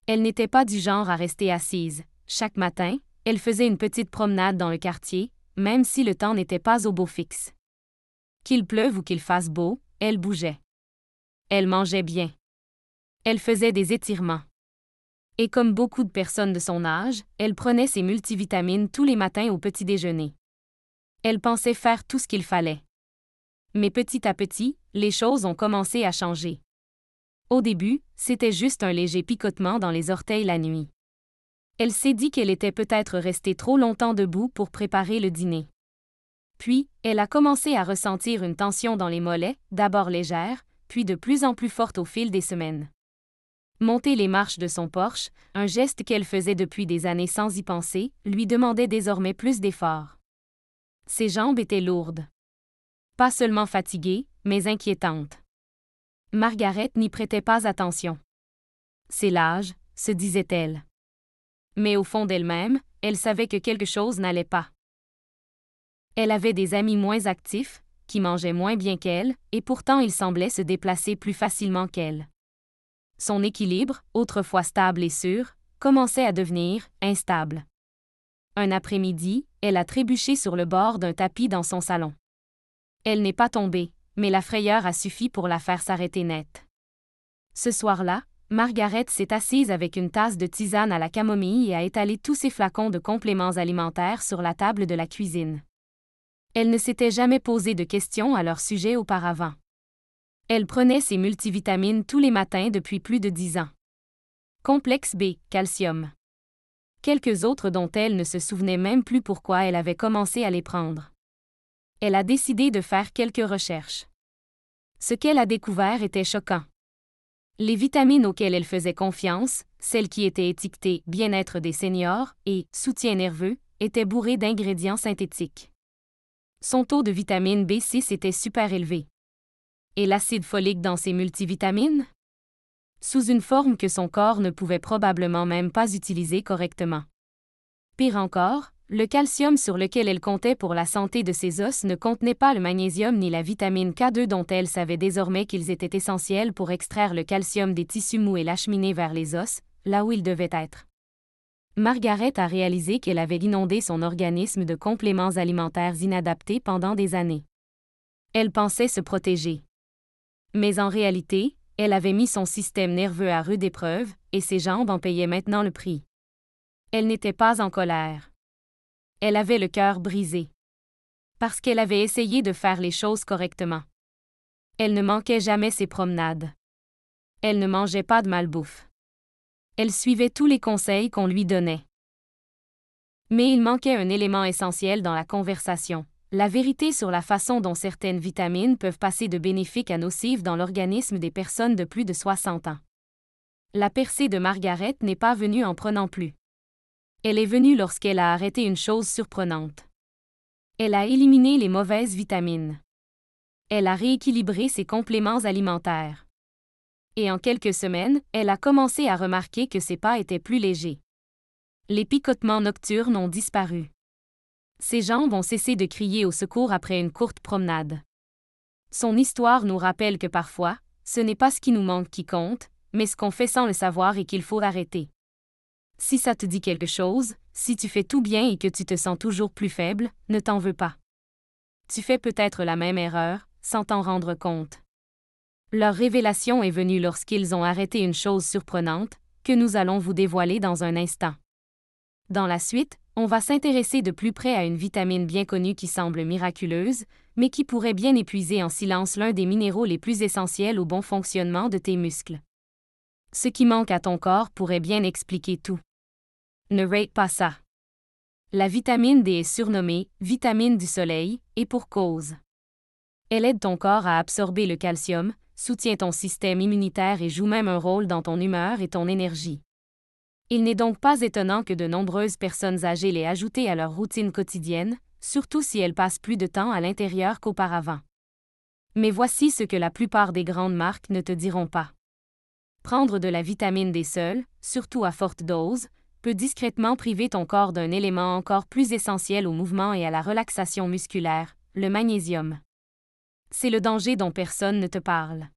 Elle n'était pas du genre à rester assise. Chaque matin, elle faisait une petite promenade dans le quartier, même si le temps n'était pas au beau fixe. Qu'il pleuve ou qu'il fasse beau, elle bougeait. Elle mangeait bien. Elle faisait des étirements. Et comme beaucoup de personnes de son âge, elle prenait ses multivitamines tous les matins au petit déjeuner. Elle pensait faire tout ce qu'il fallait. Mais petit à petit, les choses ont commencé à changer. Au début, c'était juste un léger picotement dans les orteils la nuit. Elle s'est dit qu'elle était peut-être restée trop longtemps debout pour préparer le dîner. Puis, elle a commencé à ressentir une tension dans les mollets, d'abord légère, puis de plus en plus forte au fil des semaines. Monter les marches de son Porsche, un geste qu'elle faisait depuis des années sans y penser, lui demandait désormais plus d'efforts. Ses jambes étaient lourdes. Pas seulement fatiguées, mais inquiétantes. Margaret n'y prêtait pas attention. C'est l'âge, se disait-elle. Mais au fond d'elle-même, elle savait que quelque chose n'allait pas. Elle avait des amis moins actifs, qui mangeaient moins bien qu'elle, et pourtant ils semblaient se déplacer plus facilement qu'elle. Son équilibre, autrefois stable et sûr, commençait à devenir instable. Un après-midi, elle a trébuché sur le bord d'un tapis dans son salon. Elle n'est pas tombée, mais la frayeur a suffi pour la faire s'arrêter net. Ce soir-là, Margaret s'est assise avec une tasse de tisane à la camomille et a étalé tous ses flacons de compléments alimentaires sur la table de la cuisine. Elle ne s'était jamais posé de questions à leur sujet auparavant. Elle prenait ses multivitamines tous les matins depuis plus de 10 ans. Complexe B, calcium. Quelques autres dont elle ne se souvenait même plus pourquoi elle avait commencé à les prendre. Elle a décidé de faire quelques recherches. Ce qu'elle a découvert était choquant. Les vitamines auxquelles elle faisait confiance, celles qui étaient étiquetées « bien-être des seniors » et « soutien nerveux », étaient bourrées d'ingrédients synthétiques. Son taux de vitamine B6 était super élevé. Et l'acide folique dans ses multivitamines? Sous une forme que son corps ne pouvait probablement même pas utiliser correctement. Pire encore, le calcium sur lequel elle comptait pour la santé de ses os ne contenait pas le magnésium ni la vitamine K2 dont elle savait désormais qu'ils étaient essentiels pour extraire le calcium des tissus mous et l'acheminer vers les os, là où ils devaient être. Margaret a réalisé qu'elle avait inondé son organisme de compléments alimentaires inadaptés pendant des années. Elle pensait se protéger. Mais en réalité, elle avait mis son système nerveux à rude épreuve, et ses jambes en payaient maintenant le prix. Elle n'était pas en colère. Elle avait le cœur brisé. Parce qu'elle avait essayé de faire les choses correctement. Elle ne manquait jamais ses promenades. Elle ne mangeait pas de malbouffe. Elle suivait tous les conseils qu'on lui donnait. Mais il manquait un élément essentiel dans la conversation. La vérité sur la façon dont certaines vitamines peuvent passer de bénéfiques à nocives dans l'organisme des personnes de plus de 60 ans. La percée de Margaret n'est pas venue en prenant plus. Elle est venue lorsqu'elle a arrêté une chose surprenante. Elle a éliminé les mauvaises vitamines. Elle a rééquilibré ses compléments alimentaires. Et en quelques semaines, elle a commencé à remarquer que ses pas étaient plus légers. Les picotements nocturnes ont disparu. Ses jambes ont cessé de crier au secours après une courte promenade. Son histoire nous rappelle que parfois, ce n'est pas ce qui nous manque qui compte, mais ce qu'on fait sans le savoir et qu'il faut arrêter. Si ça te dit quelque chose, si tu fais tout bien et que tu te sens toujours plus faible, ne t'en veux pas. Tu fais peut-être la même erreur, sans t'en rendre compte. Leur révélation est venue lorsqu'ils ont arrêté une chose surprenante, que nous allons vous dévoiler dans un instant. Dans la suite, on va s'intéresser de plus près à une vitamine bien connue qui semble miraculeuse, mais qui pourrait bien épuiser en silence l'un des minéraux les plus essentiels au bon fonctionnement de tes muscles. Ce qui manque à ton corps pourrait bien expliquer tout. Ne rate pas ça. La vitamine D est surnommée « vitamine du soleil » et pour cause. Elle aide ton corps à absorber le calcium, soutient ton système immunitaire et joue même un rôle dans ton humeur et ton énergie. Il n'est donc pas étonnant que de nombreuses personnes âgées l'aient ajoutée à leur routine quotidienne, surtout si elles passent plus de temps à l'intérieur qu'auparavant. Mais voici ce que la plupart des grandes marques ne te diront pas. Prendre de la vitamine D seule, surtout à forte dose, peut discrètement priver ton corps d'un élément encore plus essentiel au mouvement et à la relaxation musculaire, le magnésium. C'est le danger dont personne ne te parle.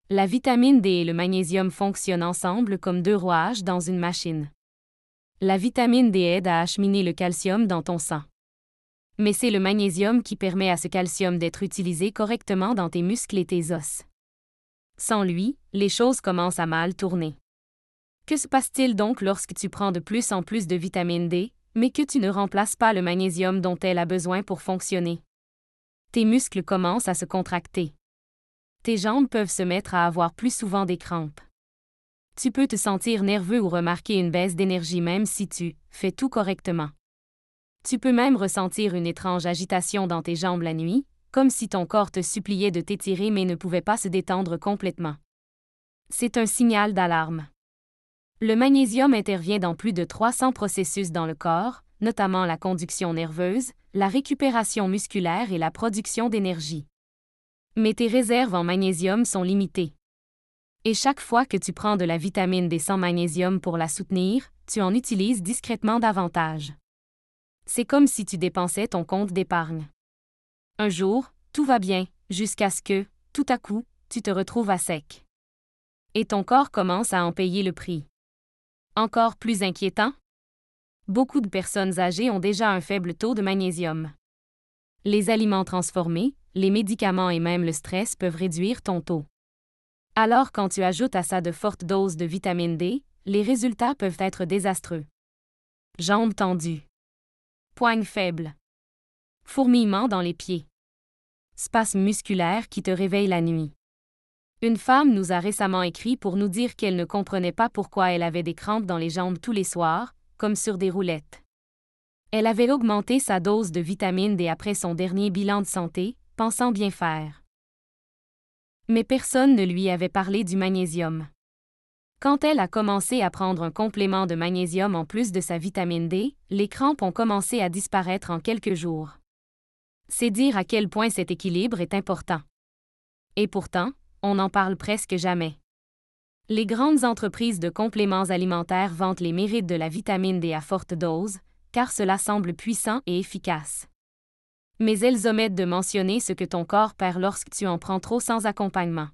La vitamine D et le magnésium fonctionnent ensemble comme deux rouages dans une machine. La vitamine D aide à acheminer le calcium dans ton sang. Mais c'est le magnésium qui permet à ce calcium d'être utilisé correctement dans tes muscles et tes os. Sans lui, les choses commencent à mal tourner. Que se passe-t-il donc lorsque tu prends de plus en plus de vitamine D, mais que tu ne remplaces pas le magnésium dont elle a besoin pour fonctionner? Tes muscles commencent à se contracter. Tes jambes peuvent se mettre à avoir plus souvent des crampes. Tu peux te sentir nerveux ou remarquer une baisse d'énergie même si tu fais tout correctement. Tu peux même ressentir une étrange agitation dans tes jambes la nuit, comme si ton corps te suppliait de t'étirer mais ne pouvait pas se détendre complètement. C'est un signal d'alarme. Le magnésium intervient dans plus de 300 processus dans le corps, notamment la conduction nerveuse, la récupération musculaire et la production d'énergie. Mais tes réserves en magnésium sont limitées. Et chaque fois que tu prends de la vitamine D sans magnésium pour la soutenir, tu en utilises discrètement davantage. C'est comme si tu dépensais ton compte d'épargne. Un jour, tout va bien, jusqu'à ce que, tout à coup, tu te retrouves à sec. Et ton corps commence à en payer le prix. Encore plus inquiétant? Beaucoup de personnes âgées ont déjà un faible taux de magnésium. Les aliments transformés, les médicaments et même le stress peuvent réduire ton taux. Alors quand tu ajoutes à ça de fortes doses de vitamine D, les résultats peuvent être désastreux. Jambes tendues. Poigne faible. Fourmillement dans les pieds. Spasme musculaire qui te réveille la nuit. Une femme nous a récemment écrit pour nous dire qu'elle ne comprenait pas pourquoi elle avait des crampes dans les jambes tous les soirs, comme sur des roulettes. Elle avait augmenté sa dose de vitamine D après son dernier bilan de santé, pensant bien faire. Mais personne ne lui avait parlé du magnésium. Quand elle a commencé à prendre un complément de magnésium en plus de sa vitamine D, les crampes ont commencé à disparaître en quelques jours. C'est dire à quel point cet équilibre est important. Et pourtant, on n'en parle presque jamais. Les grandes entreprises de compléments alimentaires vantent les mérites de la vitamine D à forte dose, car cela semble puissant et efficace. Mais elles omettent de mentionner ce que ton corps perd lorsque tu en prends trop sans accompagnement.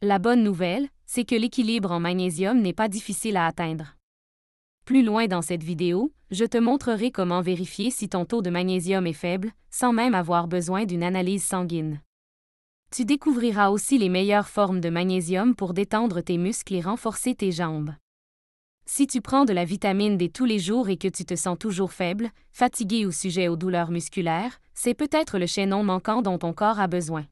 La bonne nouvelle, c'est que l'équilibre en magnésium n'est pas difficile à atteindre. Plus loin dans cette vidéo, je te montrerai comment vérifier si ton taux de magnésium est faible, sans même avoir besoin d'une analyse sanguine. Tu découvriras aussi les meilleures formes de magnésium pour détendre tes muscles et renforcer tes jambes. Si tu prends de la vitamine D tous les jours et que tu te sens toujours faible, fatigué ou sujet aux douleurs musculaires, c'est peut-être le chaînon manquant dont ton corps a besoin.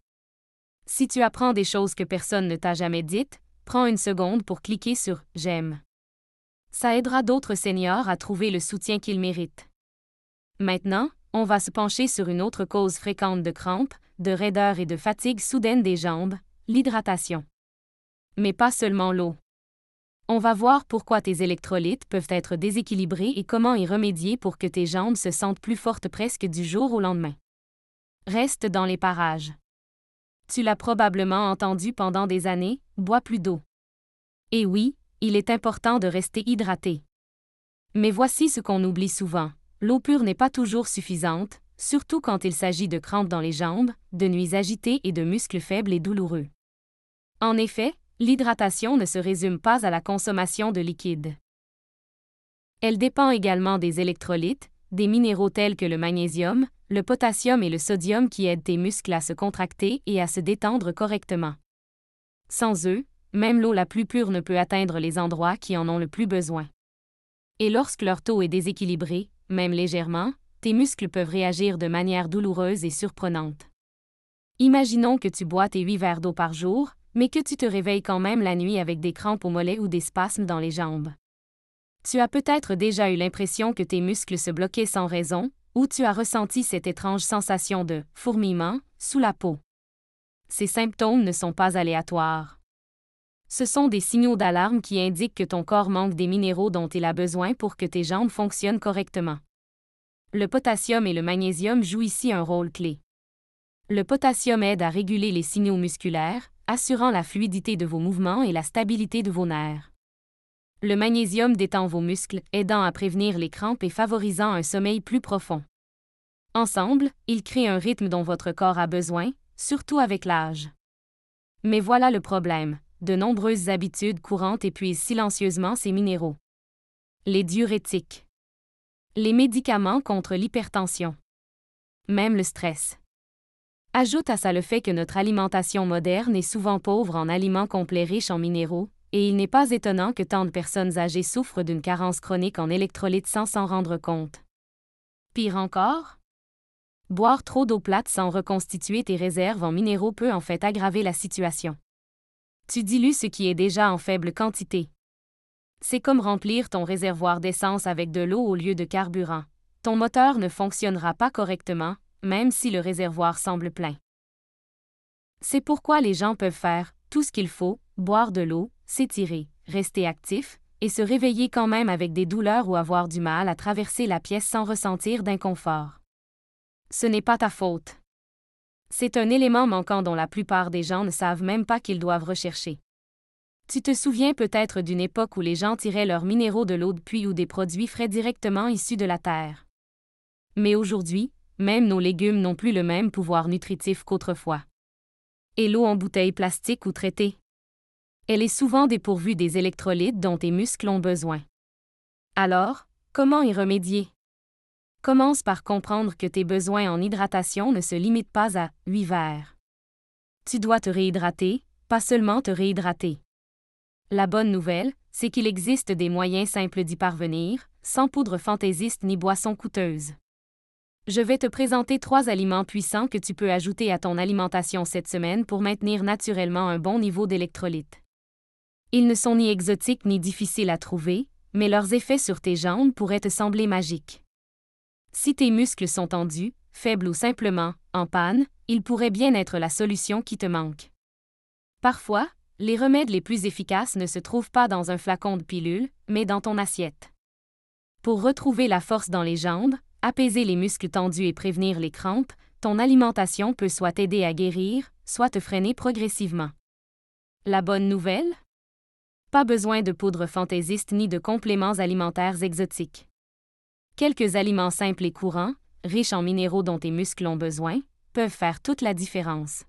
Si tu apprends des choses que personne ne t'a jamais dites, prends une seconde pour cliquer sur « J'aime ». Ça aidera d'autres seniors à trouver le soutien qu'ils méritent. Maintenant, on va se pencher sur une autre cause fréquente de crampes, de raideur et de fatigue soudaine des jambes, l'hydratation. Mais pas seulement l'eau. On va voir pourquoi tes électrolytes peuvent être déséquilibrés et comment y remédier pour que tes jambes se sentent plus fortes presque du jour au lendemain. Reste dans les parages. Tu l'as probablement entendu pendant des années, bois plus d'eau. Et oui, il est important de rester hydraté. Mais voici ce qu'on oublie souvent. L'eau pure n'est pas toujours suffisante, surtout quand il s'agit de crampes dans les jambes, de nuits agitées et de muscles faibles et douloureux. En effet, l'hydratation ne se résume pas à la consommation de liquide. Elle dépend également des électrolytes, des minéraux tels que le magnésium, le potassium et le sodium qui aident tes muscles à se contracter et à se détendre correctement. Sans eux, même l'eau la plus pure ne peut atteindre les endroits qui en ont le plus besoin. Et lorsque leur taux est déséquilibré, même légèrement, tes muscles peuvent réagir de manière douloureuse et surprenante. Imaginons que tu bois tes 8 verres d'eau par jour, mais que tu te réveilles quand même la nuit avec des crampes aux mollets ou des spasmes dans les jambes. Tu as peut-être déjà eu l'impression que tes muscles se bloquaient sans raison, ou tu as ressenti cette étrange sensation de fourmillement sous la peau. Ces symptômes ne sont pas aléatoires. Ce sont des signaux d'alarme qui indiquent que ton corps manque des minéraux dont il a besoin pour que tes jambes fonctionnent correctement. Le potassium et le magnésium jouent ici un rôle clé. Le potassium aide à réguler les signaux musculaires, assurant la fluidité de vos mouvements et la stabilité de vos nerfs. Le magnésium détend vos muscles, aidant à prévenir les crampes et favorisant un sommeil plus profond. Ensemble, ils créent un rythme dont votre corps a besoin, surtout avec l'âge. Mais voilà le problème. De nombreuses habitudes courantes épuisent silencieusement ces minéraux. Les diurétiques. Les médicaments contre l'hypertension. Même le stress. Ajoute à ça le fait que notre alimentation moderne est souvent pauvre en aliments complets riches en minéraux, et il n'est pas étonnant que tant de personnes âgées souffrent d'une carence chronique en électrolytes sans s'en rendre compte. Pire encore, boire trop d'eau plate sans reconstituer tes réserves en minéraux peut en fait aggraver la situation. Tu dilues ce qui est déjà en faible quantité. C'est comme remplir ton réservoir d'essence avec de l'eau au lieu de carburant. Ton moteur ne fonctionnera pas correctement, même si le réservoir semble plein. C'est pourquoi les gens peuvent faire tout ce qu'il faut, boire de l'eau, s'étirer, rester actif, et se réveiller quand même avec des douleurs ou avoir du mal à traverser la pièce sans ressentir d'inconfort. Ce n'est pas ta faute. C'est un élément manquant dont la plupart des gens ne savent même pas qu'ils doivent rechercher. Tu te souviens peut-être d'une époque où les gens tiraient leurs minéraux de l'eau de puits ou des produits frais directement issus de la terre. Mais aujourd'hui, même nos légumes n'ont plus le même pouvoir nutritif qu'autrefois. Et l'eau en bouteille plastique ou traitée? Elle est souvent dépourvue des électrolytes dont tes muscles ont besoin. Alors, comment y remédier? Commence par comprendre que tes besoins en hydratation ne se limitent pas à 8 verres. Tu dois te réhydrater, pas seulement te réhydrater. La bonne nouvelle, c'est qu'il existe des moyens simples d'y parvenir, sans poudre fantaisiste ni boisson coûteuse. Je vais te présenter 3 aliments puissants que tu peux ajouter à ton alimentation cette semaine pour maintenir naturellement un bon niveau d'électrolytes. Ils ne sont ni exotiques ni difficiles à trouver, mais leurs effets sur tes jambes pourraient te sembler magiques. Si tes muscles sont tendus, faibles ou simplement en panne, ils pourraient bien être la solution qui te manque. Parfois, les remèdes les plus efficaces ne se trouvent pas dans un flacon de pilule, mais dans ton assiette. Pour retrouver la force dans les jambes, apaiser les muscles tendus et prévenir les crampes, ton alimentation peut soit t'aider à guérir, soit te freiner progressivement. La bonne nouvelle? Pas besoin de poudre fantaisiste ni de compléments alimentaires exotiques. Quelques aliments simples et courants, riches en minéraux dont tes muscles ont besoin, peuvent faire toute la différence.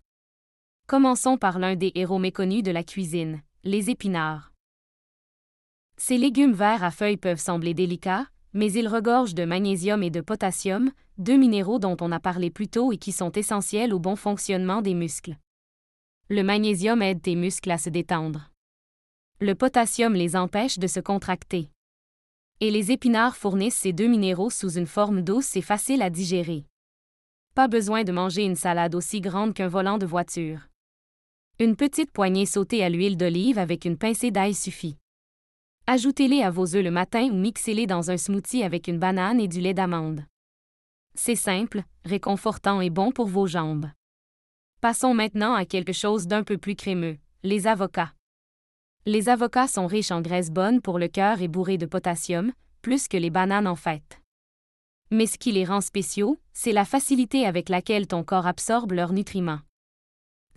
Commençons par l'un des héros méconnus de la cuisine, les épinards. Ces légumes verts à feuilles peuvent sembler délicats, mais ils regorgent de magnésium et de potassium, 2 minéraux dont on a parlé plus tôt et qui sont essentiels au bon fonctionnement des muscles. Le magnésium aide tes muscles à se détendre. Le potassium les empêche de se contracter. Et les épinards fournissent ces 2 minéraux sous une forme douce et facile à digérer. Pas besoin de manger une salade aussi grande qu'un volant de voiture. Une petite poignée sautée à l'huile d'olive avec une pincée d'ail suffit. Ajoutez-les à vos œufs le matin ou mixez-les dans un smoothie avec une banane et du lait d'amande. C'est simple, réconfortant et bon pour vos jambes. Passons maintenant à quelque chose d'un peu plus crémeux, les avocats. Les avocats sont riches en graisses bonnes pour le cœur et bourrés de potassium, plus que les bananes en fait. Mais ce qui les rend spéciaux, c'est la facilité avec laquelle ton corps absorbe leurs nutriments.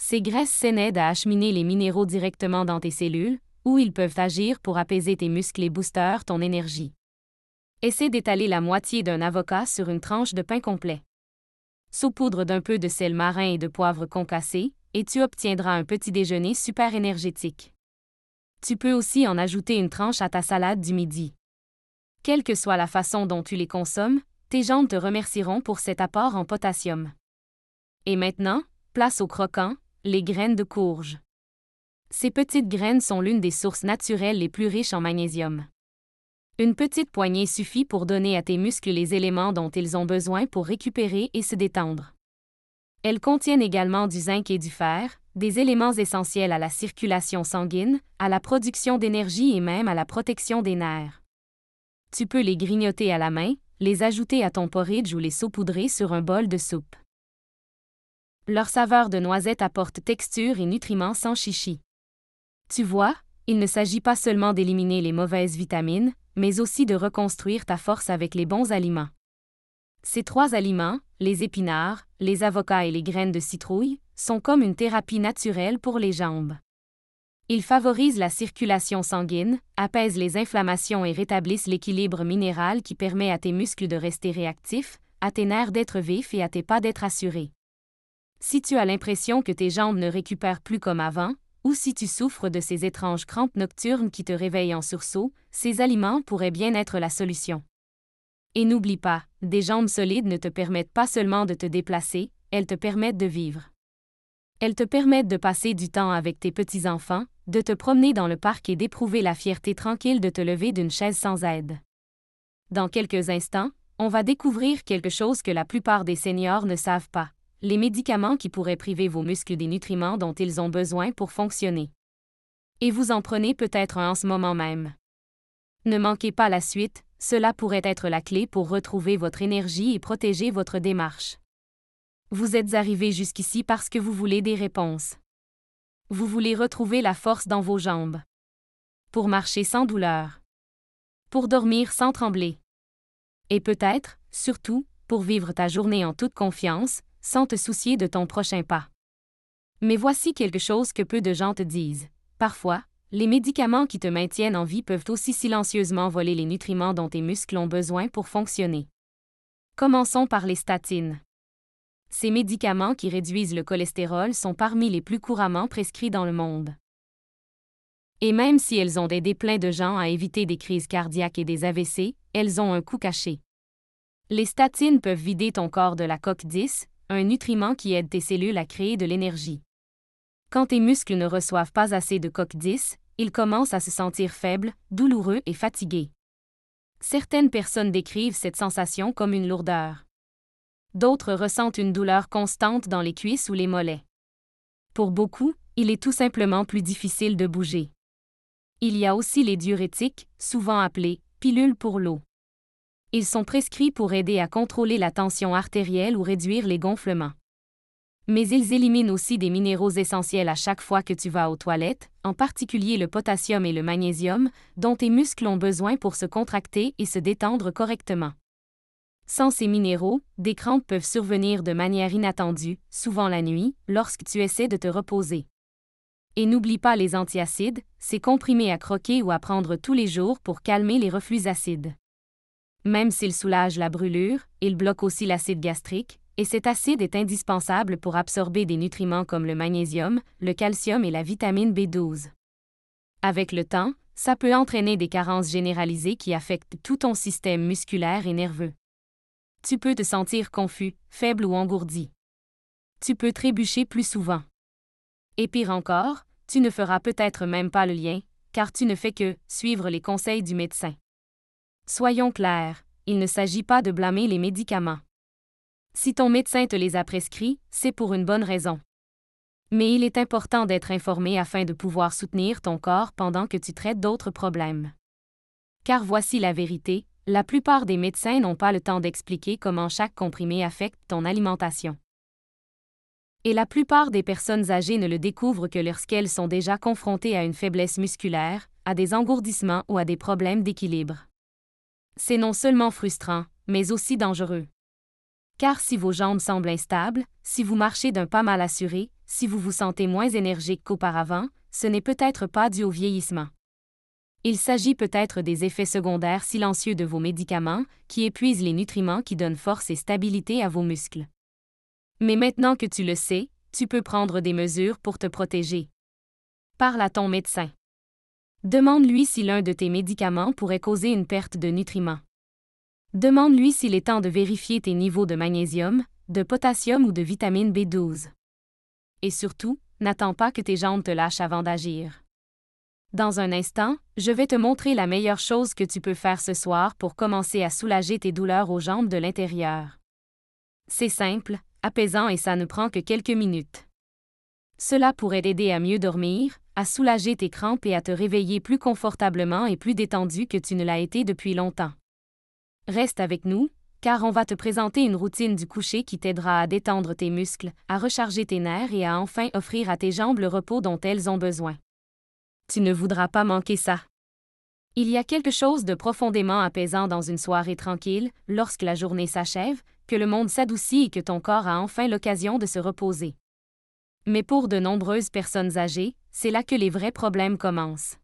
Ces graisses saines aident à acheminer les minéraux directement dans tes cellules, où ils peuvent agir pour apaiser tes muscles et booster ton énergie. Essaie d'étaler la moitié d'un avocat sur une tranche de pain complet. Saupoudre d'un peu de sel marin et de poivre concassé, et tu obtiendras un petit déjeuner super énergétique. Tu peux aussi en ajouter une tranche à ta salade du midi. Quelle que soit la façon dont tu les consommes, tes jambes te remercieront pour cet apport en potassium. Et maintenant, place au croquant, les graines de courge. Ces petites graines sont l'une des sources naturelles les plus riches en magnésium. Une petite poignée suffit pour donner à tes muscles les éléments dont ils ont besoin pour récupérer et se détendre. Elles contiennent également du zinc et du fer, des éléments essentiels à la circulation sanguine, à la production d'énergie et même à la protection des nerfs. Tu peux les grignoter à la main, les ajouter à ton porridge ou les saupoudrer sur un bol de soupe. Leur saveur de noisette apporte texture et nutriments sans chichi. Tu vois, il ne s'agit pas seulement d'éliminer les mauvaises vitamines, mais aussi de reconstruire ta force avec les bons aliments. Ces 3 aliments, les épinards, les avocats et les graines de citrouille, sont comme une thérapie naturelle pour les jambes. Ils favorisent la circulation sanguine, apaisent les inflammations et rétablissent l'équilibre minéral qui permet à tes muscles de rester réactifs, à tes nerfs d'être vifs et à tes pas d'être assurés. Si tu as l'impression que tes jambes ne récupèrent plus comme avant, ou si tu souffres de ces étranges crampes nocturnes qui te réveillent en sursaut, ces aliments pourraient bien être la solution. Et n'oublie pas, des jambes solides ne te permettent pas seulement de te déplacer, elles te permettent de vivre. Elles te permettent de passer du temps avec tes petits-enfants, de te promener dans le parc et d'éprouver la fierté tranquille de te lever d'une chaise sans aide. Dans quelques instants, on va découvrir quelque chose que la plupart des seniors ne savent pas: les médicaments qui pourraient priver vos muscles des nutriments dont ils ont besoin pour fonctionner. Et vous en prenez peut-être un en ce moment même. Ne manquez pas la suite, cela pourrait être la clé pour retrouver votre énergie et protéger votre démarche. Vous êtes arrivé jusqu'ici parce que vous voulez des réponses. Vous voulez retrouver la force dans vos jambes. Pour marcher sans douleur. Pour dormir sans trembler. Et peut-être, surtout, pour vivre ta journée en toute confiance, sans te soucier de ton prochain pas. Mais voici quelque chose que peu de gens te disent. Parfois, les médicaments qui te maintiennent en vie peuvent aussi silencieusement voler les nutriments dont tes muscles ont besoin pour fonctionner. Commençons par les statines. Ces médicaments qui réduisent le cholestérol sont parmi les plus couramment prescrits dans le monde. Et même si elles ont aidé plein de gens à éviter des crises cardiaques et des AVC, elles ont un coût caché. Les statines peuvent vider ton corps de la coque 10, un nutriment qui aide tes cellules à créer de l'énergie. Quand tes muscles ne reçoivent pas assez de coque 10, ils commencent à se sentir faibles, douloureux et fatigués. Certaines personnes décrivent cette sensation comme une lourdeur. D'autres ressentent une douleur constante dans les cuisses ou les mollets. Pour beaucoup, il est tout simplement plus difficile de bouger. Il y a aussi les diurétiques, souvent appelés pilules pour l'eau. Ils sont prescrits pour aider à contrôler la tension artérielle ou réduire les gonflements. Mais ils éliminent aussi des minéraux essentiels à chaque fois que tu vas aux toilettes, en particulier le potassium et le magnésium, dont tes muscles ont besoin pour se contracter et se détendre correctement. Sans ces minéraux, des crampes peuvent survenir de manière inattendue, souvent la nuit, lorsque tu essaies de te reposer. Et n'oublie pas les antiacides, ces comprimés à croquer ou à prendre tous les jours pour calmer les reflux acides. Même s'ils soulagent la brûlure, ils bloquent aussi l'acide gastrique, et cet acide est indispensable pour absorber des nutriments comme le magnésium, le calcium et la vitamine B12. Avec le temps, ça peut entraîner des carences généralisées qui affectent tout ton système musculaire et nerveux. Tu peux te sentir confus, faible ou engourdi. Tu peux trébucher plus souvent. Et pire encore, tu ne feras peut-être même pas le lien, car tu ne fais que suivre les conseils du médecin. Soyons clairs, il ne s'agit pas de blâmer les médicaments. Si ton médecin te les a prescrits, c'est pour une bonne raison. Mais il est important d'être informé afin de pouvoir soutenir ton corps pendant que tu traites d'autres problèmes. Car voici la vérité, la plupart des médecins n'ont pas le temps d'expliquer comment chaque comprimé affecte ton alimentation. Et la plupart des personnes âgées ne le découvrent que lorsqu'elles sont déjà confrontées à une faiblesse musculaire, à des engourdissements ou à des problèmes d'équilibre. C'est non seulement frustrant, mais aussi dangereux. Car si vos jambes semblent instables, si vous marchez d'un pas mal assuré, si vous vous sentez moins énergique qu'auparavant, ce n'est peut-être pas dû au vieillissement. Il s'agit peut-être des effets secondaires silencieux de vos médicaments, qui épuisent les nutriments qui donnent force et stabilité à vos muscles. Mais maintenant que tu le sais, tu peux prendre des mesures pour te protéger. Parle à ton médecin. Demande-lui si l'un de tes médicaments pourrait causer une perte de nutriments. Demande-lui s'il est temps de vérifier tes niveaux de magnésium, de potassium ou de vitamine B12. Et surtout, n'attends pas que tes jambes te lâchent avant d'agir. Dans un instant, je vais te montrer la meilleure chose que tu peux faire ce soir pour commencer à soulager tes douleurs aux jambes de l'intérieur. C'est simple, apaisant et ça ne prend que quelques minutes. Cela pourrait t'aider à mieux dormir, à soulager tes crampes et à te réveiller plus confortablement et plus détendu que tu ne l'as été depuis longtemps. Reste avec nous, car on va te présenter une routine du coucher qui t'aidera à détendre tes muscles, à recharger tes nerfs et à enfin offrir à tes jambes le repos dont elles ont besoin. Tu ne voudras pas manquer ça. Il y a quelque chose de profondément apaisant dans une soirée tranquille, lorsque la journée s'achève, que le monde s'adoucit et que ton corps a enfin l'occasion de se reposer. Mais pour de nombreuses personnes âgées, c'est là que les vrais problèmes commencent.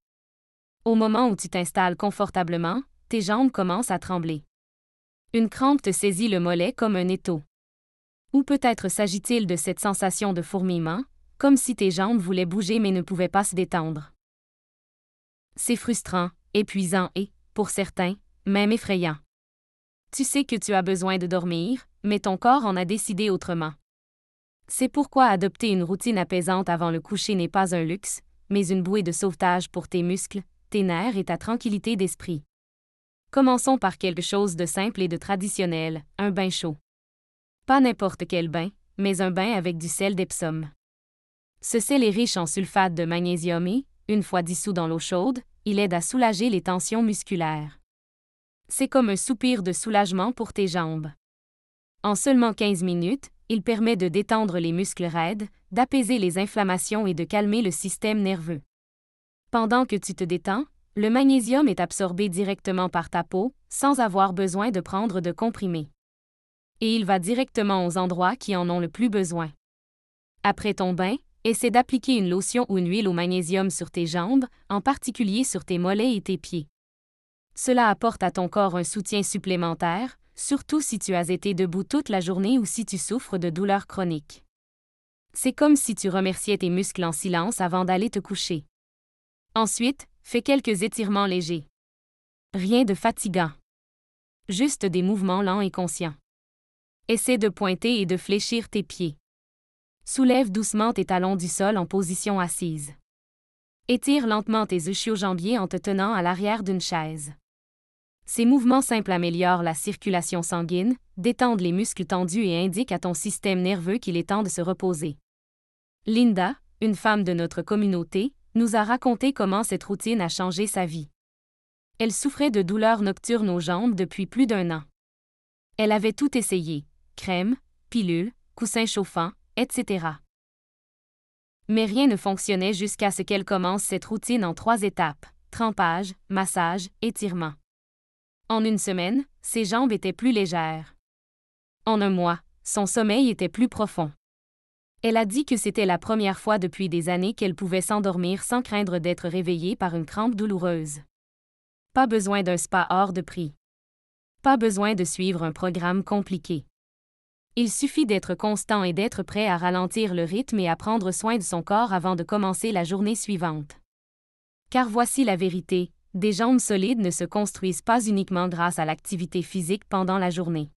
Au moment où tu t'installes confortablement, tes jambes commencent à trembler. Une crampe te saisit le mollet comme un étau. Ou peut-être s'agit-il de cette sensation de fourmillement, comme si tes jambes voulaient bouger mais ne pouvaient pas se détendre. C'est frustrant, épuisant et, pour certains, même effrayant. Tu sais que tu as besoin de dormir, mais ton corps en a décidé autrement. C'est pourquoi adopter une routine apaisante avant le coucher n'est pas un luxe, mais une bouée de sauvetage pour tes muscles, tes nerfs et ta tranquillité d'esprit. Commençons par quelque chose de simple et de traditionnel, un bain chaud. Pas n'importe quel bain, mais un bain avec du sel d'Epsom. Ce sel est riche en sulfate de magnésium et, une fois dissous dans l'eau chaude, il aide à soulager les tensions musculaires. C'est comme un soupir de soulagement pour tes jambes. En seulement 15 minutes, il permet de détendre les muscles raides, d'apaiser les inflammations et de calmer le système nerveux. Pendant que tu te détends, le magnésium est absorbé directement par ta peau, sans avoir besoin de prendre de comprimés. Et il va directement aux endroits qui en ont le plus besoin. Après ton bain, essaie d'appliquer une lotion ou une huile au magnésium sur tes jambes, en particulier sur tes mollets et tes pieds. Cela apporte à ton corps un soutien supplémentaire, surtout si tu as été debout toute la journée ou si tu souffres de douleurs chroniques. C'est comme si tu remerciais tes muscles en silence avant d'aller te coucher. Ensuite, fais quelques étirements légers. Rien de fatigant. Juste des mouvements lents et conscients. Essaie de pointer et de fléchir tes pieds. Soulève doucement tes talons du sol en position assise. Étire lentement tes ischio-jambiers en te tenant à l'arrière d'une chaise. Ces mouvements simples améliorent la circulation sanguine, détendent les muscles tendus et indiquent à ton système nerveux qu'il est temps de se reposer. Linda, une femme de notre communauté, nous a raconté comment cette routine a changé sa vie. Elle souffrait de douleurs nocturnes aux jambes depuis plus d'1 an. Elle avait tout essayé, crème, pilules, coussins chauffants, etc. Mais rien ne fonctionnait jusqu'à ce qu'elle commence cette routine en 3 étapes, trempage, massage, étirement. En 1 semaine, ses jambes étaient plus légères. En 1 mois, son sommeil était plus profond. Elle a dit que c'était la première fois depuis des années qu'elle pouvait s'endormir sans craindre d'être réveillée par une crampe douloureuse. Pas besoin d'un spa hors de prix. Pas besoin de suivre un programme compliqué. Il suffit d'être constant et d'être prêt à ralentir le rythme et à prendre soin de son corps avant de commencer la journée suivante. Car voici la vérité, des jambes solides ne se construisent pas uniquement grâce à l'activité physique pendant la journée.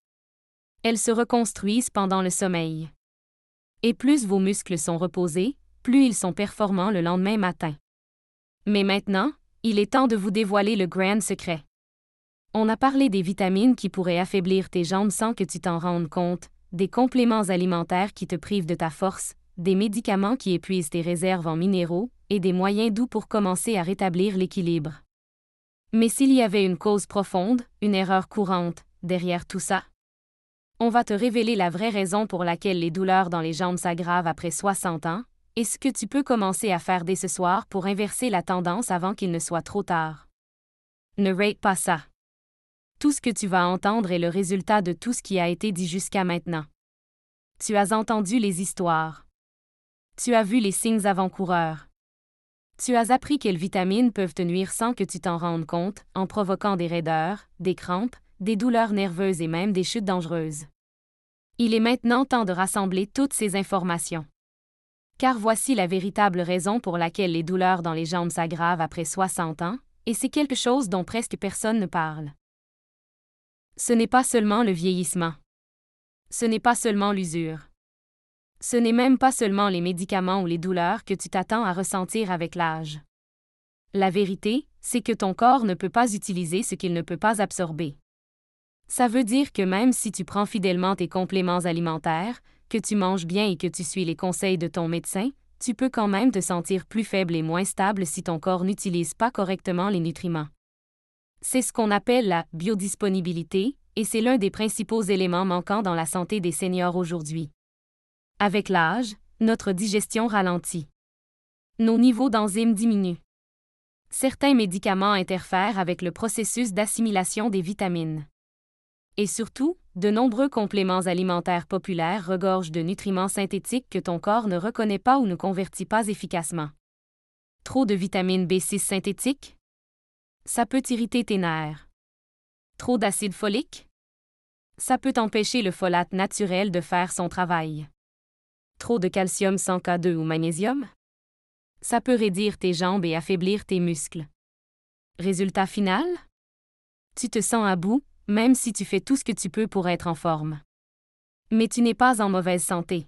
Elles se reconstruisent pendant le sommeil. Et plus vos muscles sont reposés, plus ils sont performants le lendemain matin. Mais maintenant, il est temps de vous dévoiler le grand secret. On a parlé des vitamines qui pourraient affaiblir tes jambes sans que tu t'en rendes compte, des compléments alimentaires qui te privent de ta force, des médicaments qui épuisent tes réserves en minéraux, et des moyens doux pour commencer à rétablir l'équilibre. Mais s'il y avait une cause profonde, une erreur courante, derrière tout ça? On va te révéler la vraie raison pour laquelle les douleurs dans les jambes s'aggravent après 60 ans, et ce que tu peux commencer à faire dès ce soir pour inverser la tendance avant qu'il ne soit trop tard. Ne rate pas ça. Tout ce que tu vas entendre est le résultat de tout ce qui a été dit jusqu'à maintenant. Tu as entendu les histoires. Tu as vu les signes avant-coureurs. Tu as appris quelles vitamines peuvent te nuire sans que tu t'en rendes compte, en provoquant des raideurs, des crampes, des douleurs nerveuses et même des chutes dangereuses. Il est maintenant temps de rassembler toutes ces informations. Car voici la véritable raison pour laquelle les douleurs dans les jambes s'aggravent après 60 ans, et c'est quelque chose dont presque personne ne parle. Ce n'est pas seulement le vieillissement. Ce n'est pas seulement l'usure. Ce n'est même pas seulement les médicaments ou les douleurs que tu t'attends à ressentir avec l'âge. La vérité, c'est que ton corps ne peut pas utiliser ce qu'il ne peut pas absorber. Ça veut dire que même si tu prends fidèlement tes compléments alimentaires, que tu manges bien et que tu suis les conseils de ton médecin, tu peux quand même te sentir plus faible et moins stable si ton corps n'utilise pas correctement les nutriments. C'est ce qu'on appelle la biodisponibilité, et c'est l'un des principaux éléments manquants dans la santé des seniors aujourd'hui. Avec l'âge, notre digestion ralentit. Nos niveaux d'enzymes diminuent. Certains médicaments interfèrent avec le processus d'assimilation des vitamines. Et surtout, de nombreux compléments alimentaires populaires regorgent de nutriments synthétiques que ton corps ne reconnaît pas ou ne convertit pas efficacement. Trop de vitamine B6 synthétique? Ça peut irriter tes nerfs. Trop d'acide folique? Ça peut empêcher le folate naturel de faire son travail. Trop de calcium sans K2 ou magnésium? Ça peut raidir tes jambes et affaiblir tes muscles. Résultat final? Tu te sens à bout, même si tu fais tout ce que tu peux pour être en forme. Mais tu n'es pas en mauvaise santé.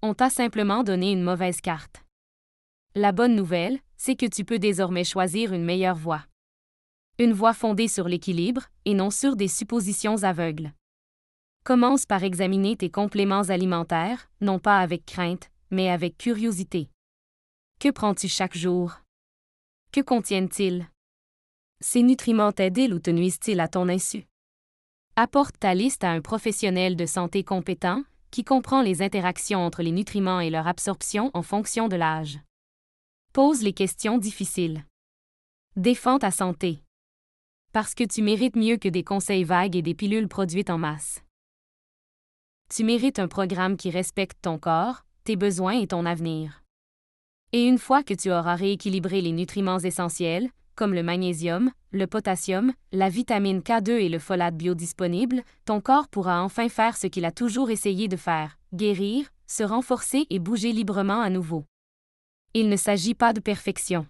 On t'a simplement donné une mauvaise carte. La bonne nouvelle, c'est que tu peux désormais choisir une meilleure voie. Une voie fondée sur l'équilibre, et non sur des suppositions aveugles. Commence par examiner tes compléments alimentaires, non pas avec crainte, mais avec curiosité. Que prends-tu chaque jour? Que contiennent-ils? Ces nutriments t'aident-ils ou te nuisent-ils à ton insu? Apporte ta liste à un professionnel de santé compétent, qui comprend les interactions entre les nutriments et leur absorption en fonction de l'âge. Pose les questions difficiles. Défends ta santé. Parce que tu mérites mieux que des conseils vagues et des pilules produites en masse. Tu mérites un programme qui respecte ton corps, tes besoins et ton avenir. Et une fois que tu auras rééquilibré les nutriments essentiels, comme le magnésium, le potassium, la vitamine K2 et le folate biodisponible, ton corps pourra enfin faire ce qu'il a toujours essayé de faire, guérir, se renforcer et bouger librement à nouveau. Il ne s'agit pas de perfection.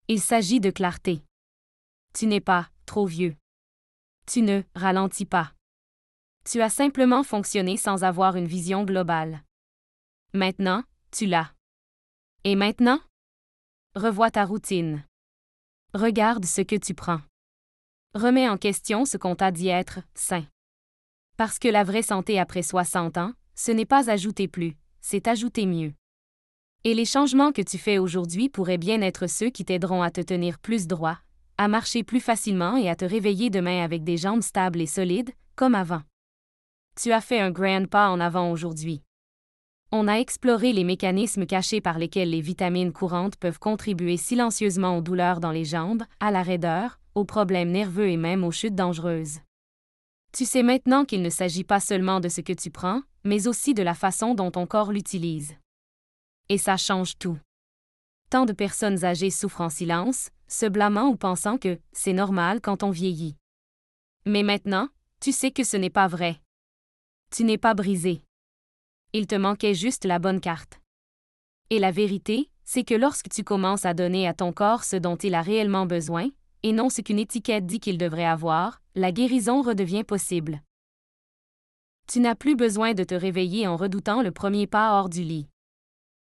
Il s'agit de clarté. Tu n'es pas trop vieux. Tu ne ralentis pas. Tu as simplement fonctionné sans avoir une vision globale. Maintenant, tu l'as. Et maintenant? Revois ta routine. Regarde ce que tu prends. Remets en question ce qu'on t'a dit être sain. Parce que la vraie santé après 60 ans, ce n'est pas ajouter plus, c'est ajouter mieux. Et les changements que tu fais aujourd'hui pourraient bien être ceux qui t'aideront à te tenir plus droit, à marcher plus facilement et à te réveiller demain avec des jambes stables et solides, comme avant. Tu as fait un grand pas en avant aujourd'hui. On a exploré les mécanismes cachés par lesquels les vitamines courantes peuvent contribuer silencieusement aux douleurs dans les jambes, à la raideur, aux problèmes nerveux et même aux chutes dangereuses. Tu sais maintenant qu'il ne s'agit pas seulement de ce que tu prends, mais aussi de la façon dont ton corps l'utilise. Et ça change tout. Tant de personnes âgées souffrent en silence, se blâmant ou pensant que c'est normal quand on vieillit. Mais maintenant, tu sais que ce n'est pas vrai. Tu n'es pas brisé. Il te manquait juste la bonne carte. Et la vérité, c'est que lorsque tu commences à donner à ton corps ce dont il a réellement besoin, et non ce qu'une étiquette dit qu'il devrait avoir, la guérison redevient possible. Tu n'as plus besoin de te réveiller en redoutant le premier pas hors du lit.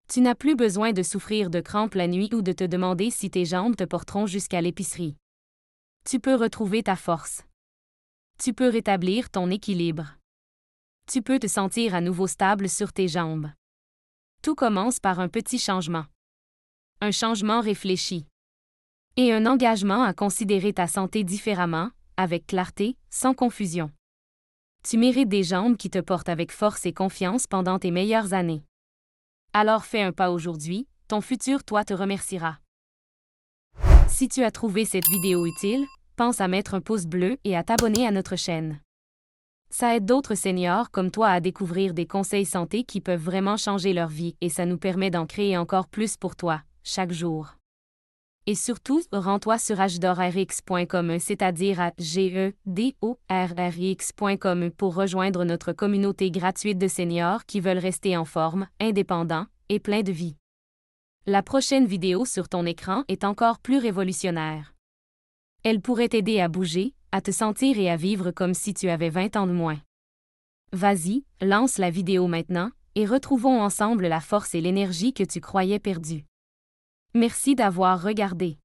Tu n'as plus besoin de souffrir de crampes la nuit ou de te demander si tes jambes te porteront jusqu'à l'épicerie. Tu peux retrouver ta force. Tu peux rétablir ton équilibre. Tu peux te sentir à nouveau stable sur tes jambes. Tout commence par un petit changement. Un changement réfléchi. Et un engagement à considérer ta santé différemment, avec clarté, sans confusion. Tu mérites des jambes qui te portent avec force et confiance pendant tes meilleures années. Alors fais un pas aujourd'hui, ton futur toi te remerciera. Si tu as trouvé cette vidéo utile, pense à mettre un pouce bleu et à t'abonner à notre chaîne. Ça aide d'autres seniors comme toi à découvrir des conseils santé qui peuvent vraiment changer leur vie et ça nous permet d'en créer encore plus pour toi, chaque jour. Et surtout, rends-toi sur agedorrx.com, c'est-à-dire à gedorrx.com pour rejoindre notre communauté gratuite de seniors qui veulent rester en forme, indépendants et pleins de vie. La prochaine vidéo sur ton écran est encore plus révolutionnaire. Elle pourrait t'aider à bouger, à te sentir et à vivre comme si tu avais 20 ans de moins. Vas-y, lance la vidéo maintenant, et retrouvons ensemble la force et l'énergie que tu croyais perdues. Merci d'avoir regardé.